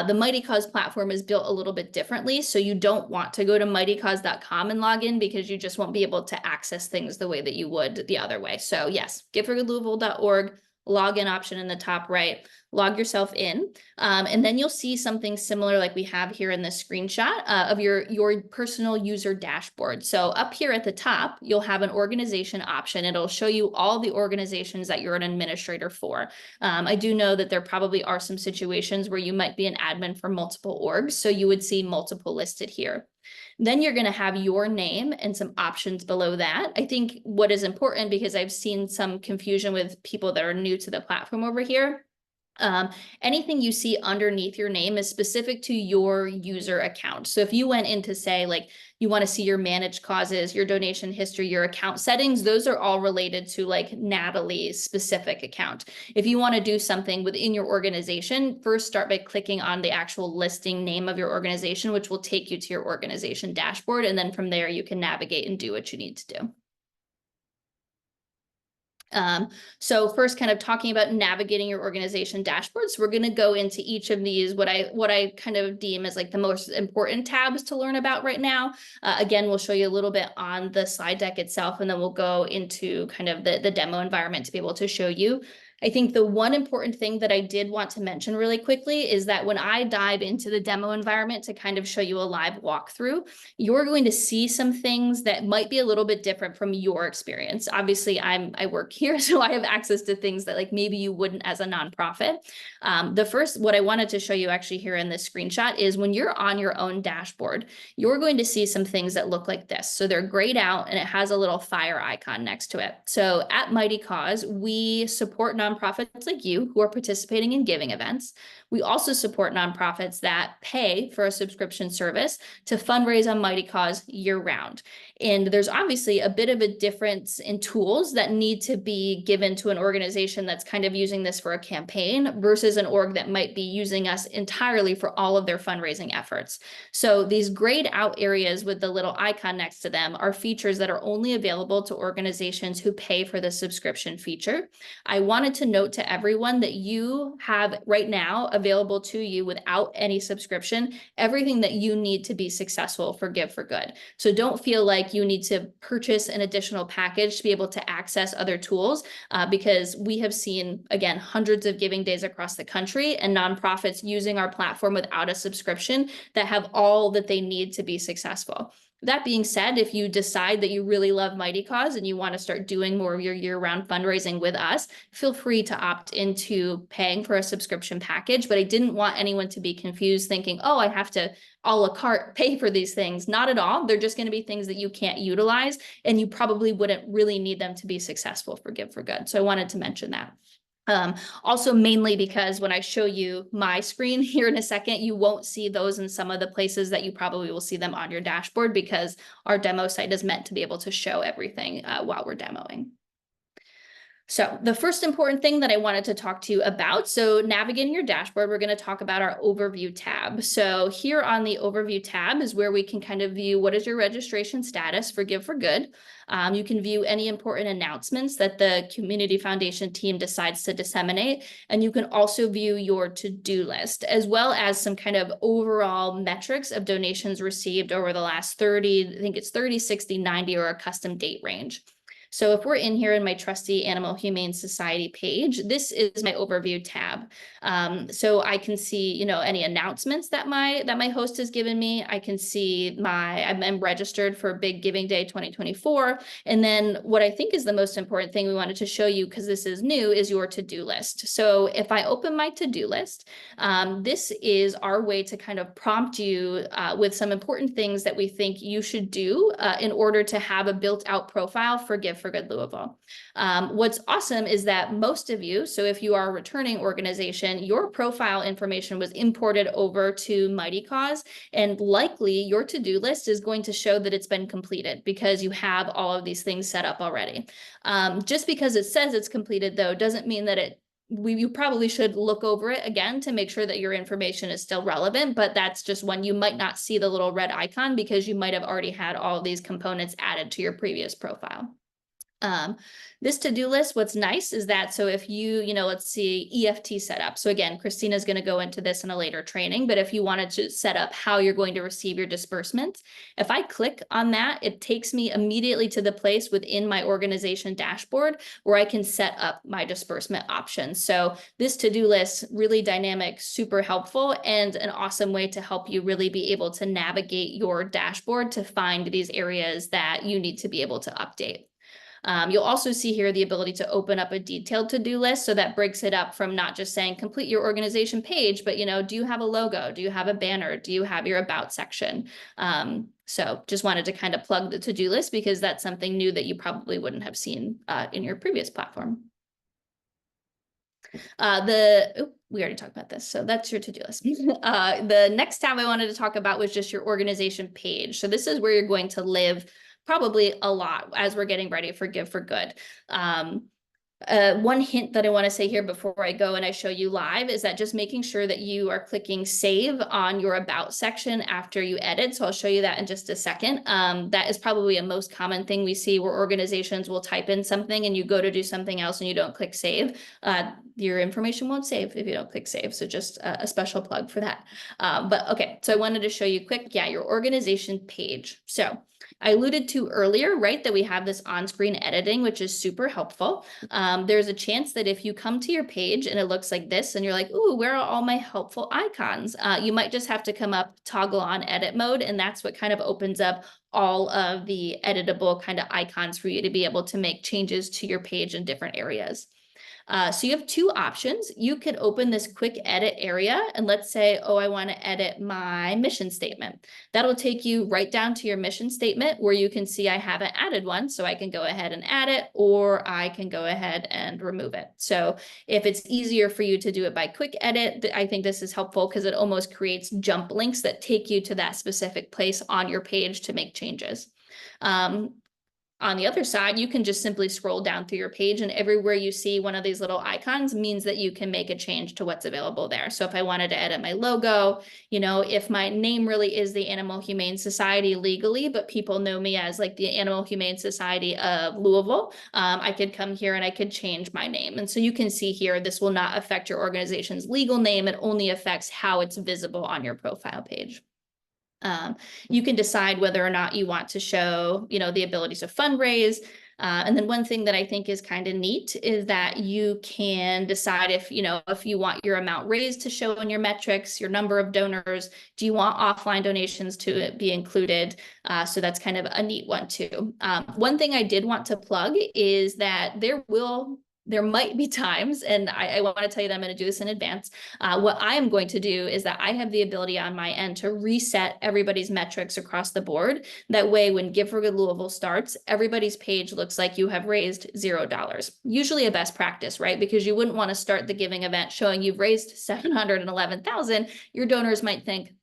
The Mighty Cause platform is built a little bit differently, so you don't want to go to mightycause.com and log in because you just won't be able to access things the way that you would the other way. So yes, goodforgoodlouisville.org. Login option in the top right, log yourself in, and then you'll see something similar like we have here in this screenshot of your personal user dashboard. So up here at the top, you'll have an organization option. It'll show you all the organizations that you're an administrator for. I do know that there probably are some situations where you might be an admin for multiple orgs, so you would see multiple listed here. Then you're going to have your name and some options below that. I think what is important, because I've seen some confusion with people that are new to the platform over here, anything you see underneath your name is specific to your user account. So if you went in to say, like, you want to see your managed causes, your donation history, your account settings, those are all related to like Natalie's specific account. If you want to do something within your organization, first start by clicking on the actual listing name of your organization, which will take you to your organization dashboard. And then from there, you can navigate and do what you need to do. So first, kind of talking about navigating your organization dashboards, we're going to go into each of these, what I kind of deem as like the most important tabs to learn about right now. Again, we'll show you a little bit on the slide deck itself, and then we'll go into kind of the demo environment to be able to show you I think the one important thing that I did want to mention really quickly is that when I dive into the demo environment to kind of show you a live walkthrough, you're going to see some things that might be a little bit different from your experience. Obviously, I work here, so I have access to things that like maybe you wouldn't as a nonprofit. What I wanted to show you actually here in this screenshot is when you're on your own dashboard, you're going to see some things that look like this. So they're grayed out and it has a little fire icon next to it. So at Mighty Cause, we support nonprofits like you who are participating in giving events. We also support nonprofits that pay for a subscription service to fundraise on Mighty Cause year round. And there's obviously a bit of a difference in tools that need to be given to an organization that's kind of using this for a campaign versus an org that might be using us entirely for all of their fundraising efforts. So these grayed out areas with the little icon next to them are features that are only available to organizations who pay for the subscription feature. I wanted to note to everyone that you have right now available to you without any subscription, everything that you need to be successful for Give for Good. So don't feel like you need to purchase an additional package to be able to access other tools because we have seen, again, hundreds of giving days across the country and nonprofits using our platform without a subscription that have all that they need to be successful. That being said, if you decide that you really love Mighty Cause and you want to start doing more of your year-round fundraising with us, feel free to opt into paying for a subscription package. But I didn't want anyone to be confused thinking, oh, I have to a la carte pay for these things. Not at all. They're just going to be things that you can't utilize, and you probably wouldn't really need them to be successful for Give for Good. So I wanted to mention that. Also mainly because when I show you my screen here in a second, you won't see those in some of the places that you probably will see them on your dashboard because our demo site is meant to be able to show everything while we're demoing. So the first important thing that I wanted to talk to you about, so navigating your dashboard, we're going to talk about our overview tab. So here on the overview tab is where we can kind of view what is your registration status for Give for Good. You can view any important announcements that the Community Foundation team decides to disseminate. And you can also view your to-do list, as well as some kind of overall metrics of donations received over the last 30, I think it's 30, 60, 90, or a custom date range. So if we're in here in my trusty Animal Humane Society page, this is my overview tab. So I can see, you know, any announcements that my host has given me. I can see I'm registered for Big Giving Day 2024. And then what I think is the most important thing we wanted to show you, because this is new, is your to-do list. So if I open my to-do list, this is our way to kind of prompt you with some important things that we think you should do in order to have a built-out profile for Give for Good Louisville. What's awesome is that most of you, so if you are a returning organization, your profile information was imported over to Mighty Cause, and likely your to-do list is going to show that it's been completed because you have all of these things set up already. Just because it says it's completed, though, doesn't mean that you probably should look over it again to make sure that your information is still relevant, but that's just when you might not see the little red icon because you might have already had all of these components added to your previous profile. This to-do list, what's nice is that, so if you let's see EFT setup. So again, Christina's going to go into this in a later training, but if you wanted to set up how you're going to receive your disbursements, if I click on that, it takes me immediately to the place within my organization dashboard where I can set up my disbursement options. So this to-do list, really dynamic, super helpful, and an awesome way to help you really be able to navigate your dashboard to find these areas that you need to be able to update. You'll also see here the ability to open up a detailed to-do list. So that breaks it up from not just saying complete your organization page, but, do you have a logo? Do you have a banner? Do you have your about section? So just wanted to kind of plug the to-do list because that's something new that you probably wouldn't have seen in your previous platform. We already talked about this, so that's your to-do list. The next tab I wanted to talk about was just your organization page. So this is where you're going to live probably a lot as we're getting ready for Give for Good. One hint that I want to say here before I go and I show you live is that just making sure that you are clicking save on your about section after you edit. So I'll show you that in just a second. That is probably a most common thing we see where organizations will type in something and you go to do something else and you don't click save. Your information won't save if you don't click save. So just a special plug for that. But okay, so I wanted to show you quick, your organization page. So I alluded to earlier, right, that we have this on-screen editing, which is super helpful. There's a chance that if you come to your page and it looks like this and you're like, ooh, where are all my helpful icons? You might just have to come up, toggle on edit mode, and that's what kind of opens up all of the editable kind of icons for you to be able to make changes to your page in different areas. So you have two options. You could open this quick edit area and let's say, oh, I want to edit my mission statement. That'll take you right down to your mission statement where you can see I haven't added one. So I can go ahead and add it, or I can go ahead and remove it. So if it's easier for you to do it by quick edit, I think this is helpful because it almost creates jump links that take you to that specific place on your page to make changes. On the other side, you can just simply scroll down through your page, and everywhere you see one of these little icons means that you can make a change to what's available there. So if I wanted to edit my logo, you know, if my name really is the Animal Humane Society legally, but people know me as like the Animal Humane Society of Louisville, I could come here and I could change my name. And so you can see here, this will not affect your organization's legal name. It only affects how it's visible on your profile page. You can decide whether or not you want to show, you know, the ability to fundraise. And then one thing that I think is kind of neat is that you can decide if, you know, if you want your amount raised to show in your metrics, your number of donors, do you want offline donations to be included? So that's kind of a neat one too. One thing I did want to plug is that there might be times, and I want to tell you that I'm going to do this in advance. What I am going to do is that I have the ability on my end to reset everybody's metrics across the board. That way, when Give for Good Louisville starts, everybody's page looks like you have raised $0. Usually a best practice, right? Because you wouldn't want to start the giving event showing you've raised $711,000. Your donors might think,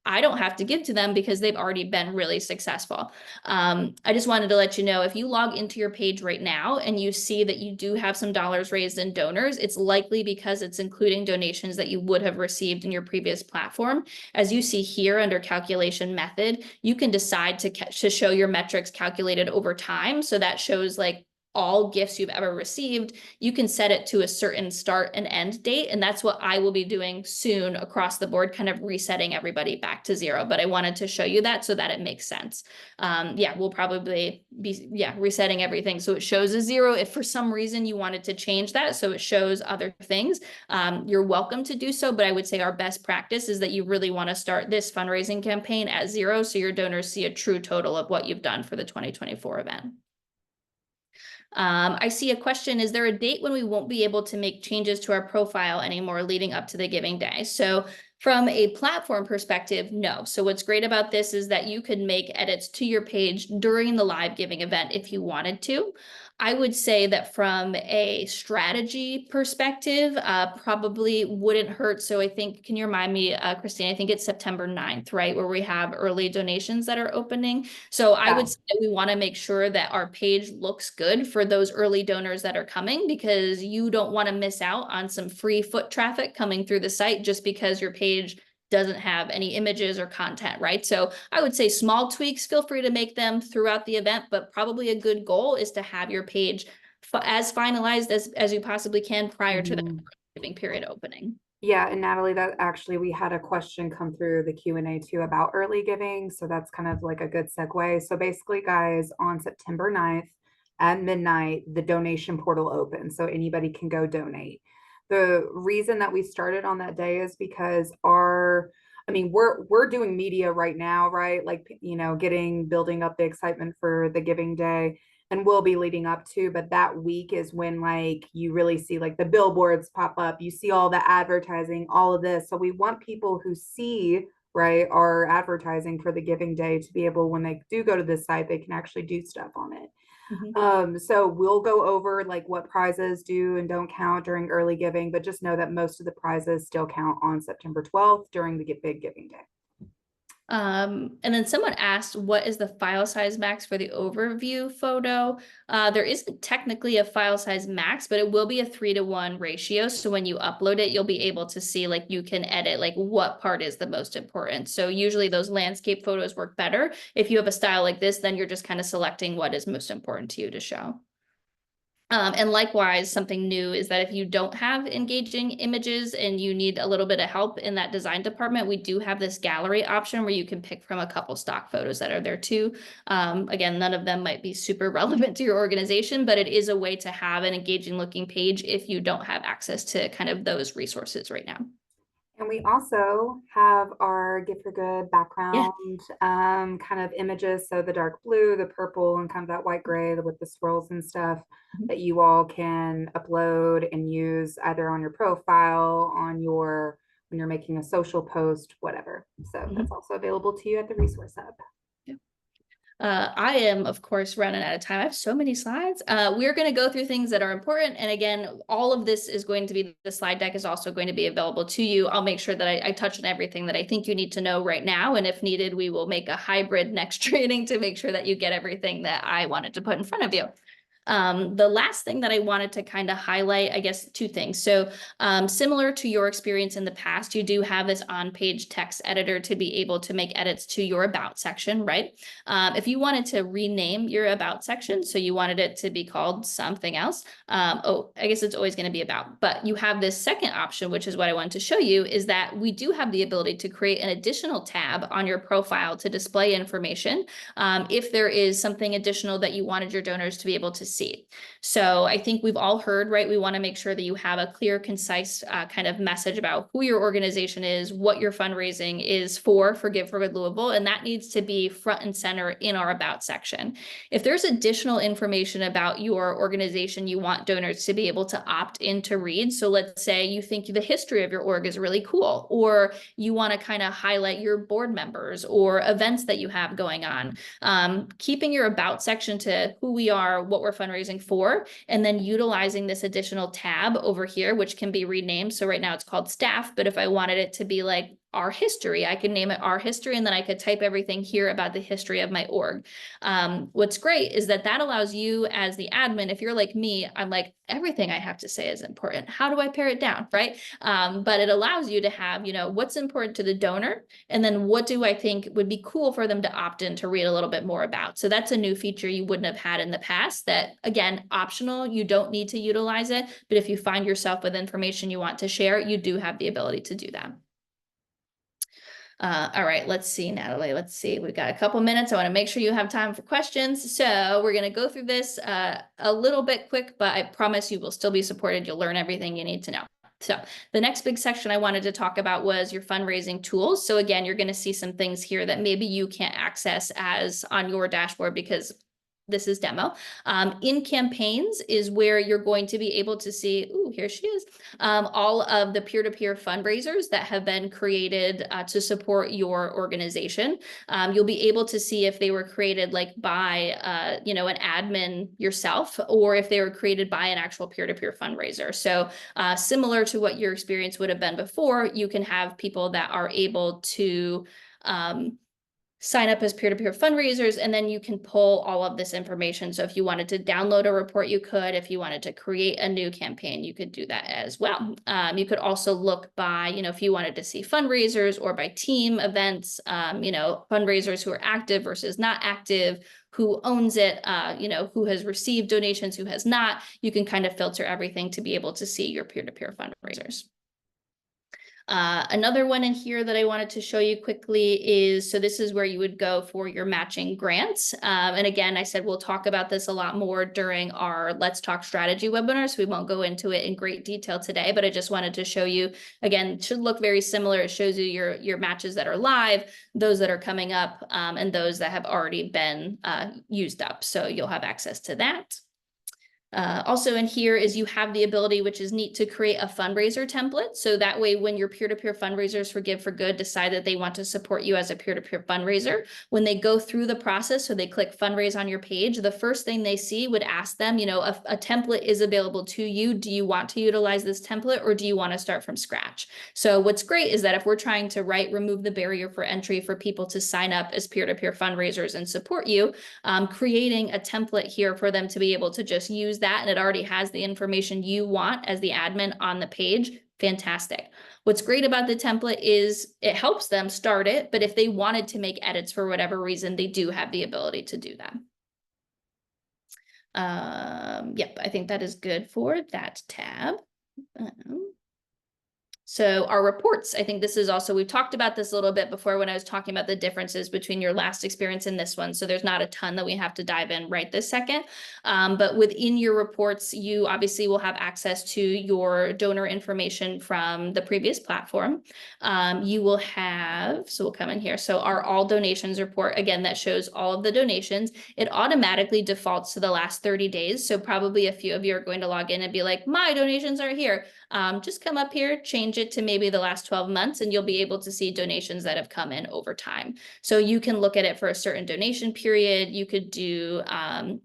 I don't have to give to them because they've already been really successful. I just wanted to let you know, if you log into your page right now and you see that you do have some dollars raised in donors, it's likely because it's including donations that you would have received in your previous platform. As you see here under calculation method, you can decide to show your metrics calculated over time. So that shows like all gifts you've ever received. You can set it to a certain start and end date. And that's what I will be doing soon across the board, kind of resetting everybody back to zero. But I wanted to show you that so that it makes sense. We'll probably be resetting everything so it shows a zero. If for some reason you wanted to change that so it shows other things, you're welcome to do so. But I would say our best practice is that you really want to start this fundraising campaign at zero so your donors see a true total of what you've done for the 2024 event. I see a question, is there a date when we won't be able to make changes to our profile anymore leading up to the giving day? So from a platform perspective, no. So what's great about this is that you could make edits to your page during the live giving event if you wanted to. I would say that from a strategy perspective, probably wouldn't hurt. So I think, can you remind me, Christine, I think it's September 9th, right? Where we have early donations that are opening. So I would say that we want to make sure that our page looks good for those early donors that are coming, because you don't want to miss out on some free foot traffic coming through the site just because your page doesn't have any images or content, right? So I would say small tweaks, feel free to make them throughout the event, but probably a good goal is to have your page as finalized as you possibly can prior to the giving period opening. Yeah, and Natalie, that actually, we had a question come through the Q&A too about early giving. So that's kind of like a good segue. So basically, guys, on September 9th at midnight, the donation portal opens. So anybody can go donate. The reason that we started on that day is because we're doing media right now, right? Like, you know, building up the excitement for the giving day, and we'll be leading up to, but that week is when like you really see like the billboards pop up, you see all the advertising, all of this. So we want people who see, right, our advertising for the giving day to be able, when they do go to this site, they can actually do stuff on it. So we'll go over like what prizes do and don't count during early giving, but just know that most of the prizes still count on September 12th during the big giving day. And then someone asked, what is the file size max for the overview photo? There isn't technically a file size max, but it will be a 3-to-1 ratio. So when you upload it, you'll be able to see, like, you can edit like what part is the most important. So usually those landscape photos work better. If you have a style like this, then you're just kind of selecting what is most important to you to show. And likewise, something new is that if you don't have engaging images and you need a little bit of help in that design department, we do have this gallery option where you can pick from a couple stock photos that are there too. Again, none of them might be super relevant to your organization, but it is a way to have an engaging looking page if you don't have access to kind of those resources right now. And we also have our Gift for Good background kind of images. So the dark blue, the purple, and kind of that white gray with the swirls and stuff that you all can upload and use either on your profile, on your, when you're making a social post, whatever. So that's also available to you at the Resource Hub. I am, of course, running out of time. I have so many slides. We're going to go through things that are important. And again, all of this is going to be, the slide deck is also going to be available to you. I'll make sure that I touch on everything that I think you need to know right now. And if needed, we will make a hybrid next training to make sure that you get everything that I wanted to put in front of you. The last thing that I wanted to kind of highlight, I guess, two things. So similar to your experience in the past, you do have this on-page text editor to be able to make edits to your about section, right? If you wanted to rename your about section, so you wanted it to be called something else, I guess it's always going to be about, but you have this second option, which is what I wanted to show you, is that we do have the ability to create an additional tab on your profile to display information if there is something additional that you wanted your donors to be able to see. So I think we've all heard, right? We want to make sure that you have a clear, concise kind of message about who your organization is, what your fundraising is for Give for Good Louisville, and that needs to be front and center in our about section. If there's additional information about your organization you want donors to be able to opt in to read, so let's say you think the history of your org is really cool, or you want to kind of highlight your board members or events that you have going on, keeping your about section to who we are, what we're fundraising for, and then utilizing this additional tab over here, which can be renamed. So right now it's called staff, but if I wanted it to be like our history, I could name it our history, and then I could type everything here about the history of my org. What's great is that that allows you as the admin, if you're like me, I'm like, everything I have to say is important. How do I pare it down, right? But it allows you to have, you know, what's important to the donor, and then what do I think would be cool for them to opt in to read a little bit more about. So that's a new feature you wouldn't have had in the past that, again, optional, you don't need to utilize it, but if you find yourself with information you want to share, you do have the ability to do that. All right, let's see, Natalie, let's see. We've got a couple minutes. I want to make sure you have time for questions. So we're going to go through this a little bit quick, but I promise you will still be supported. You'll learn everything you need to know. So the next big section I wanted to talk about was your fundraising tools. So again, you're going to see some things here that maybe you can't access as on your dashboard because this is demo. In campaigns is where you're going to be able to see, ooh, here she is, all of the peer-to-peer fundraisers that have been created to support your organization. You'll be able to see if they were created like by, you know, an admin yourself, or if they were created by an actual peer-to-peer fundraiser. So similar to what your experience would have been before, you can have people that are able to sign up as peer-to-peer fundraisers, and then you can pull all of this information. So if you wanted to download a report, you could. If you wanted to create a new campaign, you could do that as well. You could also look by, you know, if you wanted to see fundraisers, or by team events, you know, fundraisers who are active versus not active, who owns it, you know, who has received donations, who has not. You can kind of filter everything to be able to see your peer-to-peer fundraisers. Another one in here that I wanted to show you quickly is, so this is where you would go for your matching grants. And again, I said we'll talk about this a lot more during our Let's Talk Strategy webinar, so we won't go into it in great detail today, but I just wanted to show you, again, it should look very similar. It shows you your matches that are live, those that are coming up, and those that have already been used up. So you'll have access to that. Also in here is you have the ability, which is neat, to create a fundraiser template. So that way, when your peer-to-peer fundraisers for Give for Good decide that they want to support you as a peer-to-peer fundraiser, when they go through the process, so they click fundraise on your page, the first thing they see would ask them, you know, a template is available to you. Do you want to utilize this template, or do you want to start from scratch? So what's great is that if we're trying to remove the barrier for entry for people to sign up as peer-to-peer fundraisers and support you, creating a template here for them to be able to just use that, and it already has the information you want as the admin on the page. Fantastic. What's great about the template is it helps them start it, but if they wanted to make edits for whatever reason, they do have the ability to do that. Yep, I think that is good for that tab. So our reports, I think this is also, we've talked about this a little bit before when I was talking about the differences between your last experience and this one. So there's not a ton that we have to dive in right this second. But within your reports, you obviously will have access to your donor information from the previous platform. You will have, so we'll come in here. So our all donations report, again, that shows all of the donations. It automatically defaults to the last 30 days. So probably a few of you are going to log in and be like, my donations are here. Just come up here, change it to maybe the last 12 months, and you'll be able to see donations that have come in over time. So you can look at it for a certain donation period. You could do,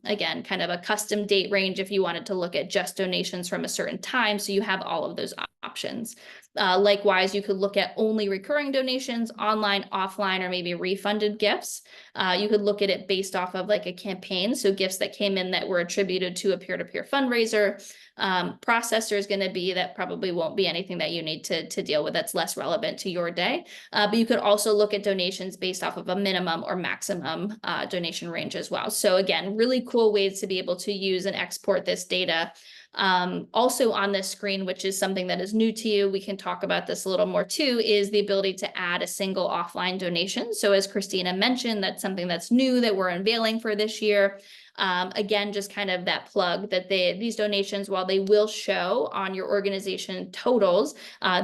again, kind of a custom date range if you wanted to look at just donations from a certain time. So you have all of those options. Likewise, you could look at only recurring donations, online, offline, or maybe refunded gifts. You could look at it based off of like a campaign. So gifts that came in that were attributed to a peer-to-peer fundraiser. Processor is going to be that probably won't be anything that you need to deal with that's less relevant to your day. But you could also look at donations based off of a minimum or maximum donation range as well. So again, really cool ways to be able to use and export this data. Also on this screen, which is something that is new to you, we can talk about this a little more too, is the ability to add a single offline donation. So as Christina mentioned, that's something that's new that we're unveiling for this year. Again, just kind of that plug that these donations, while they will show on your organization totals,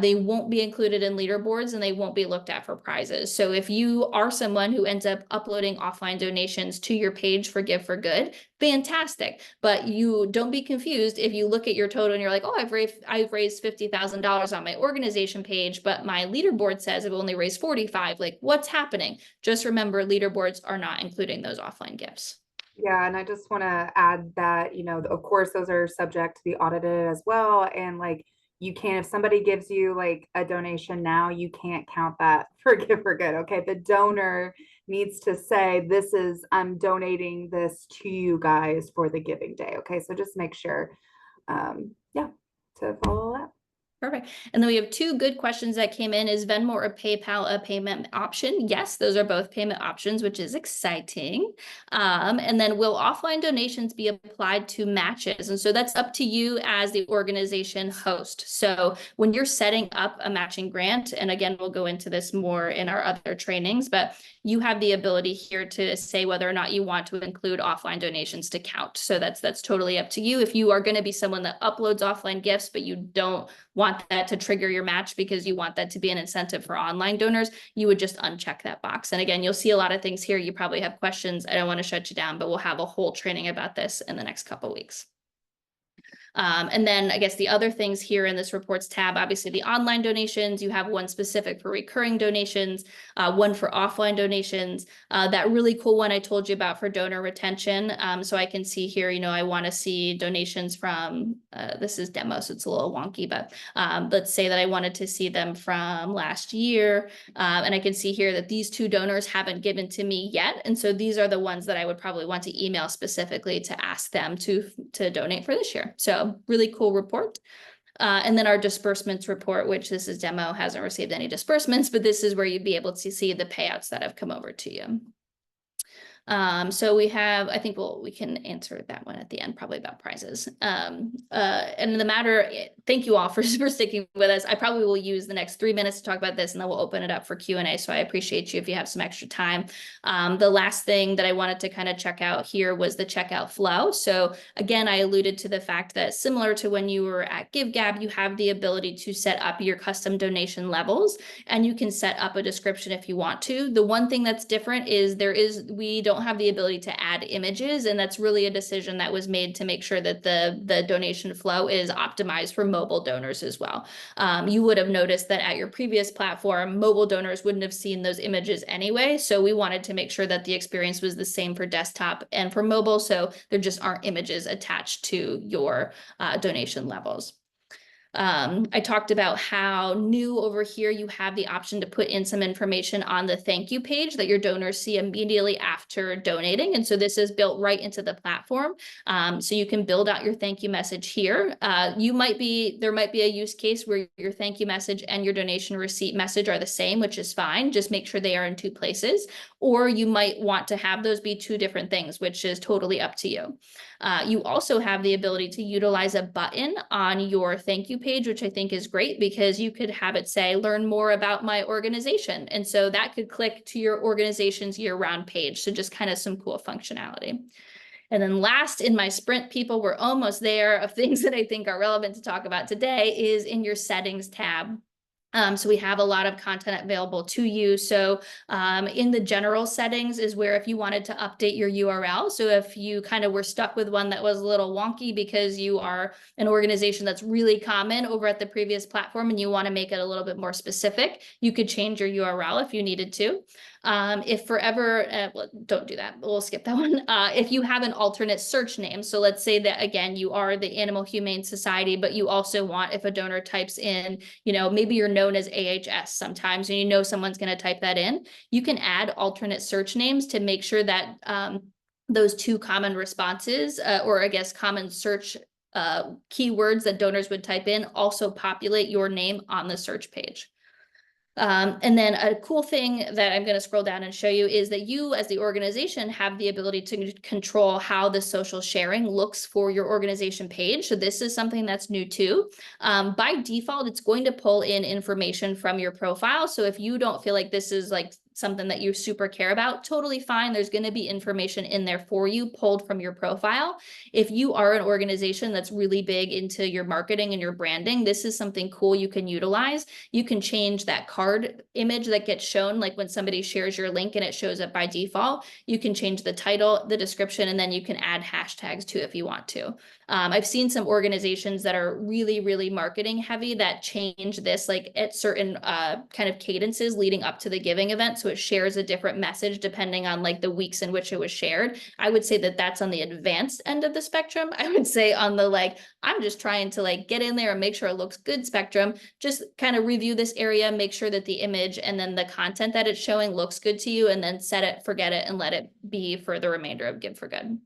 they won't be included in leaderboards and they won't be looked at for prizes. So if you are someone who ends up uploading offline donations to your page for Give for Good, fantastic. But you don't be confused if you look at your total and you're like, oh, I've raised $50,000 on my organization page, but my leaderboard says I've only raised 45. Like, what's happening? Just remember, leaderboards are not including those offline gifts. Yeah, and I just want to add that, of course, those are subject to be audited as well. And like, you can't, if somebody gives you like a donation now, you can't count that for Give for Good. Okay. The donor needs to say, I'm donating this to you guys for the giving day. Okay. So just make sure, yeah, to follow that. Perfect. And then we have two good questions that came in. Is Venmo or PayPal a payment option? Yes, those are both payment options, which is exciting. And then will offline donations be applied to matches? And so that's up to you as the organization host. So when you're setting up a matching grant, and again, we'll go into this more in our other trainings, but you have the ability here to say whether or not you want to include offline donations to count. So that's totally up to you. If you are going to be someone that uploads offline gifts, but you don't want that to trigger your match because you want that to be an incentive for online donors, you would just uncheck that box. And again, you'll see a lot of things here. You probably have questions. I don't want to shut you down, but we'll have a whole training about this in the next couple of weeks. And then I guess the other things here in this reports tab, obviously the online donations, you have one specific for recurring donations, one for offline donations, that really cool one I told you about for donor retention. So I can see here, I want to see donations from, this is demo, so it's a little wonky, but let's say that I wanted to see them from last year. And I can see here that these two donors haven't given to me yet. And so these are the ones that I would probably want to email specifically to ask them to donate for this year. So really cool report. And then our disbursements report, which this is demo, hasn't received any disbursements, but this is where you'd be able to see the payouts that have come over to you. So we have, I think we can answer that one at the end, probably about prizes. And in the matter, thank you all for sticking with us. I probably will use the next 3 minutes to talk about this and then we'll open it up for Q&A. So I appreciate you if you have some extra time. The last thing that I wanted to kind of check out here was the checkout flow. So again, I alluded to the fact that similar to when you were at GiveGab, you have the ability to set up your custom donation levels and you can set up a description if you want to. The one thing that's different is we don't have the ability to add images, and that's really a decision that was made to make sure that the donation flow is optimized for mobile donors as well. You would have noticed that at your previous platform, mobile donors wouldn't have seen those images anyway, so we wanted to make sure that the experience was the same for desktop and for mobile, so there just aren't images attached to your donation levels. I talked about how new over here, you have the option to put in some information on the thank you page that your donors see immediately after donating. And so this is built right into the platform. So you can build out your thank you message here. There might be a use case where your thank you message and your donation receipt message are the same, which is fine. Just make sure they are in two places. Or you might want to have those be two different things, which is totally up to you. You also have the ability to utilize a button on your thank you page, which I think is great because you could have it say, learn more about my organization. And so that could click to your organization's year-round page. So just kind of some cool functionality. And then last in my sprint, people, we're almost there, of things that I think are relevant to talk about today is in your settings tab. So we have a lot of content available to you. So in the general settings is where if you wanted to update your URL. So if you kind of were stuck with one that was a little wonky because you are an organization that's really common over at the previous platform and you want to make it a little bit more specific, you could change your URL if you needed to. If forever, well, don't do that, we'll skip that one. If you have an alternate search name, so let's say that again, you are the Animal Humane Society, but you also want, if a donor types in, you know, maybe you're known as AHS sometimes, and you know someone's going to type that in, you can add alternate search names to make sure that those two common responses, or I guess common search keywords that donors would type in also populate your name on the search page. And then a cool thing that I'm going to scroll down and show you is that you as the organization have the ability to control how the social sharing looks for your organization page. So this is something that's new too. By default, it's going to pull in information from your profile. So if you don't feel like this is like something that you super care about, totally fine. There's going to be information in there for you pulled from your profile. If you are an organization that's really big into your marketing and your branding, this is something cool you can utilize. You can change that card image that gets shown, like when somebody shares your link and it shows up by default. You can change the title, the description, and then you can add hashtags too if you want to. I've seen some organizations that are really, really marketing heavy that change this like at certain kind of cadences leading up to the giving event. So it shares a different message depending on like the weeks in which it was shared. I would say that that's on the advanced end of the spectrum. I would say on the like, I'm just trying to like get in there and make sure it looks good spectrum, just kind of review this area, make sure that the image and then the content that it's showing looks good to you, and then set it, forget it, and let it be for the remainder of Give for Good.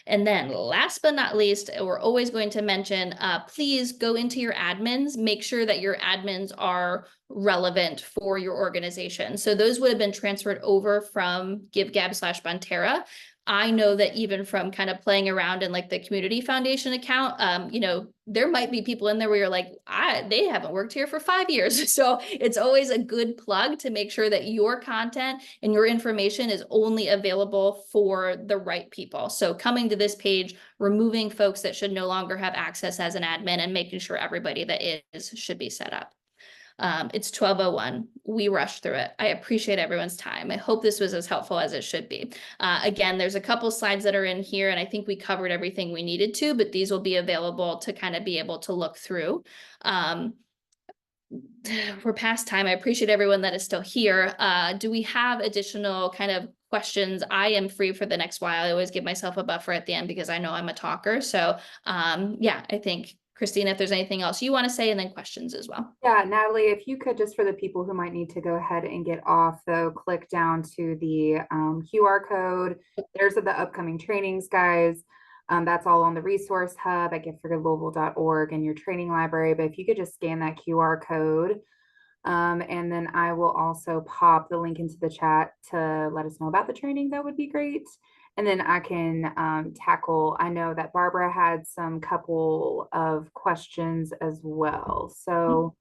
And then last but not least, we're always going to mention, please go into your admins, make sure that your admins are relevant for your organization. So those would have been transferred over from GiveGab/Bonterra. I know that even from kind of playing around in like the community foundation account, you know, there might be people in there where you're like, they haven't worked here for 5 years. So it's always a good plug to make sure that your content and your information is only available for the right people. So coming to this page, removing folks that should no longer have access as an admin and making sure everybody that is should be set up. It's 12:01. We rushed through it. I appreciate everyone's time. I hope this was as helpful as it should be. Again, there's a couple slides that are in here, and I think we covered everything we needed to, but these will be available to kind of be able to look through. We're past time. I appreciate everyone that is still here. Do we have additional kind of questions? I am free for the next while. I always give myself a buffer at the end because I know I'm a talker. So yeah, I think Christina, if there's anything else you want to say, and then questions as well. Yeah, Natalie, if you could, just for the people who might need to go ahead and get off, though, click down to the QR code. There's the upcoming trainings, guys. That's all on the resource hub at giveforgoodlouisville.org and your training library. But if you could just scan that QR code, and then I will also pop the link into the chat to let us know about the training, that would be great. And then I can tackle, I know that Barbara had some couple of questions as well. So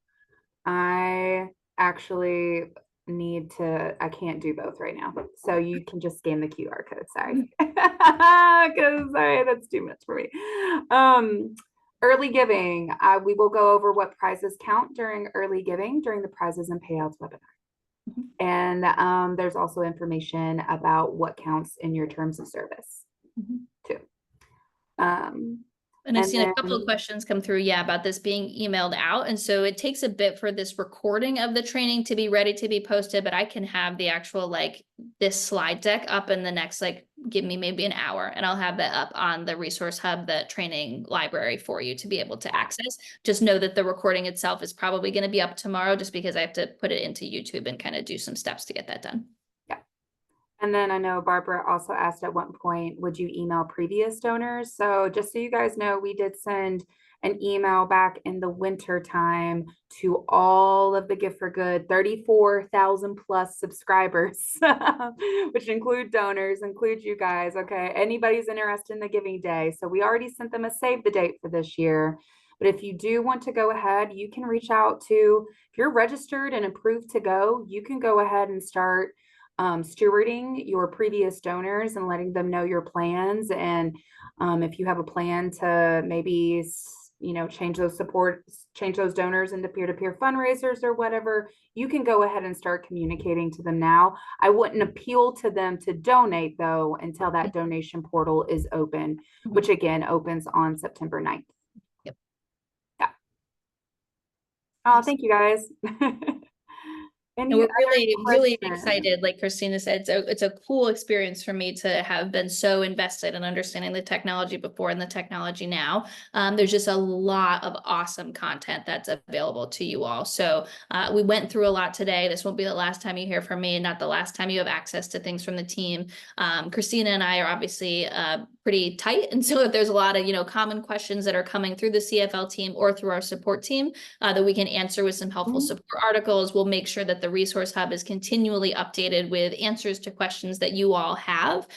I actually I can't do both right now. So you can just scan the QR code, sorry. Because sorry, that's too much for me. Early giving, we will go over what prizes count during early giving during the prizes and payouts webinar. And there's also information about what counts in your terms of service too. And I've And seen a couple of then- questions come through, yeah, about this being emailed out. And so it takes a bit for this recording of the training to be ready to be posted, but I can have the actual like this slide deck up in the next, like, give me maybe an hour and I'll have that up on the resource hub, the training library for you to be able to access. Just know that the recording itself is probably going to be up tomorrow just because I have to put it into YouTube and kind of do some steps to get that done. And then I know Barbara also asked at one point, would you email previous donors? So just so you guys know, we did send an email back in the winter time to all of the Gift for Good 34,000 plus subscribers, which include donors, include you guys. Okay. Anybody's interested in the giving day. So we already sent them a save the date for this year. But if you do want to go ahead, you can reach out to, if you're registered and approved to go, you can go ahead and start stewarding your previous donors and letting them know your plans. And if you have a plan to maybe, change those donors into peer-to-peer fundraisers or whatever, you can go ahead and start communicating to them now. I wouldn't appeal to them to donate though until that donation portal is open, which again opens on September 9th. Yep. Yeah. Oh, thank you guys. And we're really questions? excited. Like Christina said, it's a cool experience for me to have been so invested in understanding the technology before and the technology now. There's just a lot of awesome content that's available to you all. So we went through a lot today. This won't be the last time you hear from me, and not the last time you have access to things from the team. Christina and I are obviously pretty tight. And so if there's a lot of, common questions that are coming through the CFL team or through our support team that we can answer with some helpful support articles, we'll make sure that the resource hub is continually updated with answers to questions that you all have,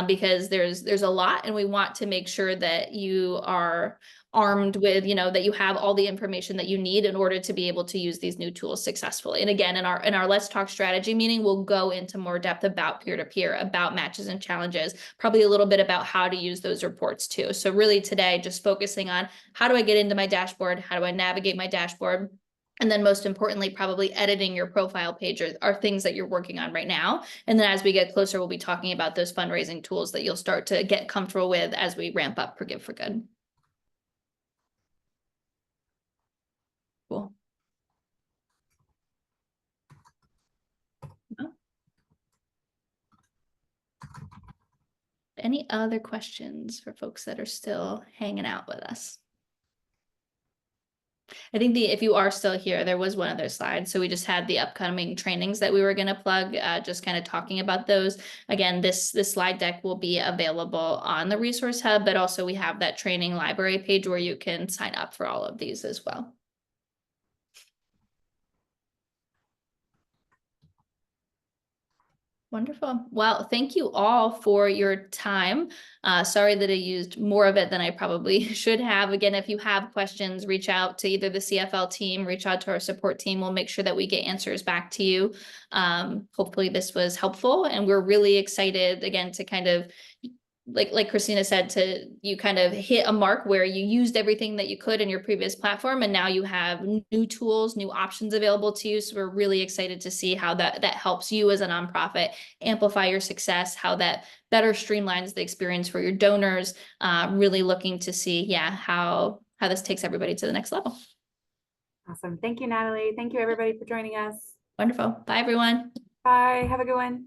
because there's a lot, and we want to make sure that you are armed with, that you have all the information that you need in order to be able to use these new tools successfully. And again, in our Let's Talk strategy meeting, we'll go into more depth about peer-to-peer, about matches and challenges, probably a little bit about how to use those reports too. So really today, just focusing on how do I get into my dashboard? How do I navigate my dashboard? And then most importantly, probably editing your profile page are things that you're working on right now. And then as we get closer, we'll be talking about those fundraising tools that you'll start to get comfortable with as we ramp up for Give for Good. Cool. Any other questions for folks that are still hanging out with us? I think if you are still here, there was one other slide. So we just had the upcoming trainings that we were going to plug, just kind of talking about those. Again, this slide deck will be available on the resource hub, but also we have that training library page where you can sign up for all of these as well. Wonderful. Well, thank you all for your time. Sorry that I used more of it than I probably should have. Again, if you have questions, reach out to either the CFL team, reach out to our support team. We'll make sure that we get answers back to you. Hopefully this was helpful, and we're really excited again to kind of, like Christina said, you kind of hit a mark where you used everything that you could in your previous platform, and now you have new tools, new options available to you. So we're really excited to see how that helps you as a nonprofit amplify your success, how that better streamlines the experience for your donors. Really looking to see, how this takes everybody to the next level. Awesome. Thank you, Natalie. Thank you, everybody, for joining us. Wonderful. Bye, everyone. Bye. Have a good one.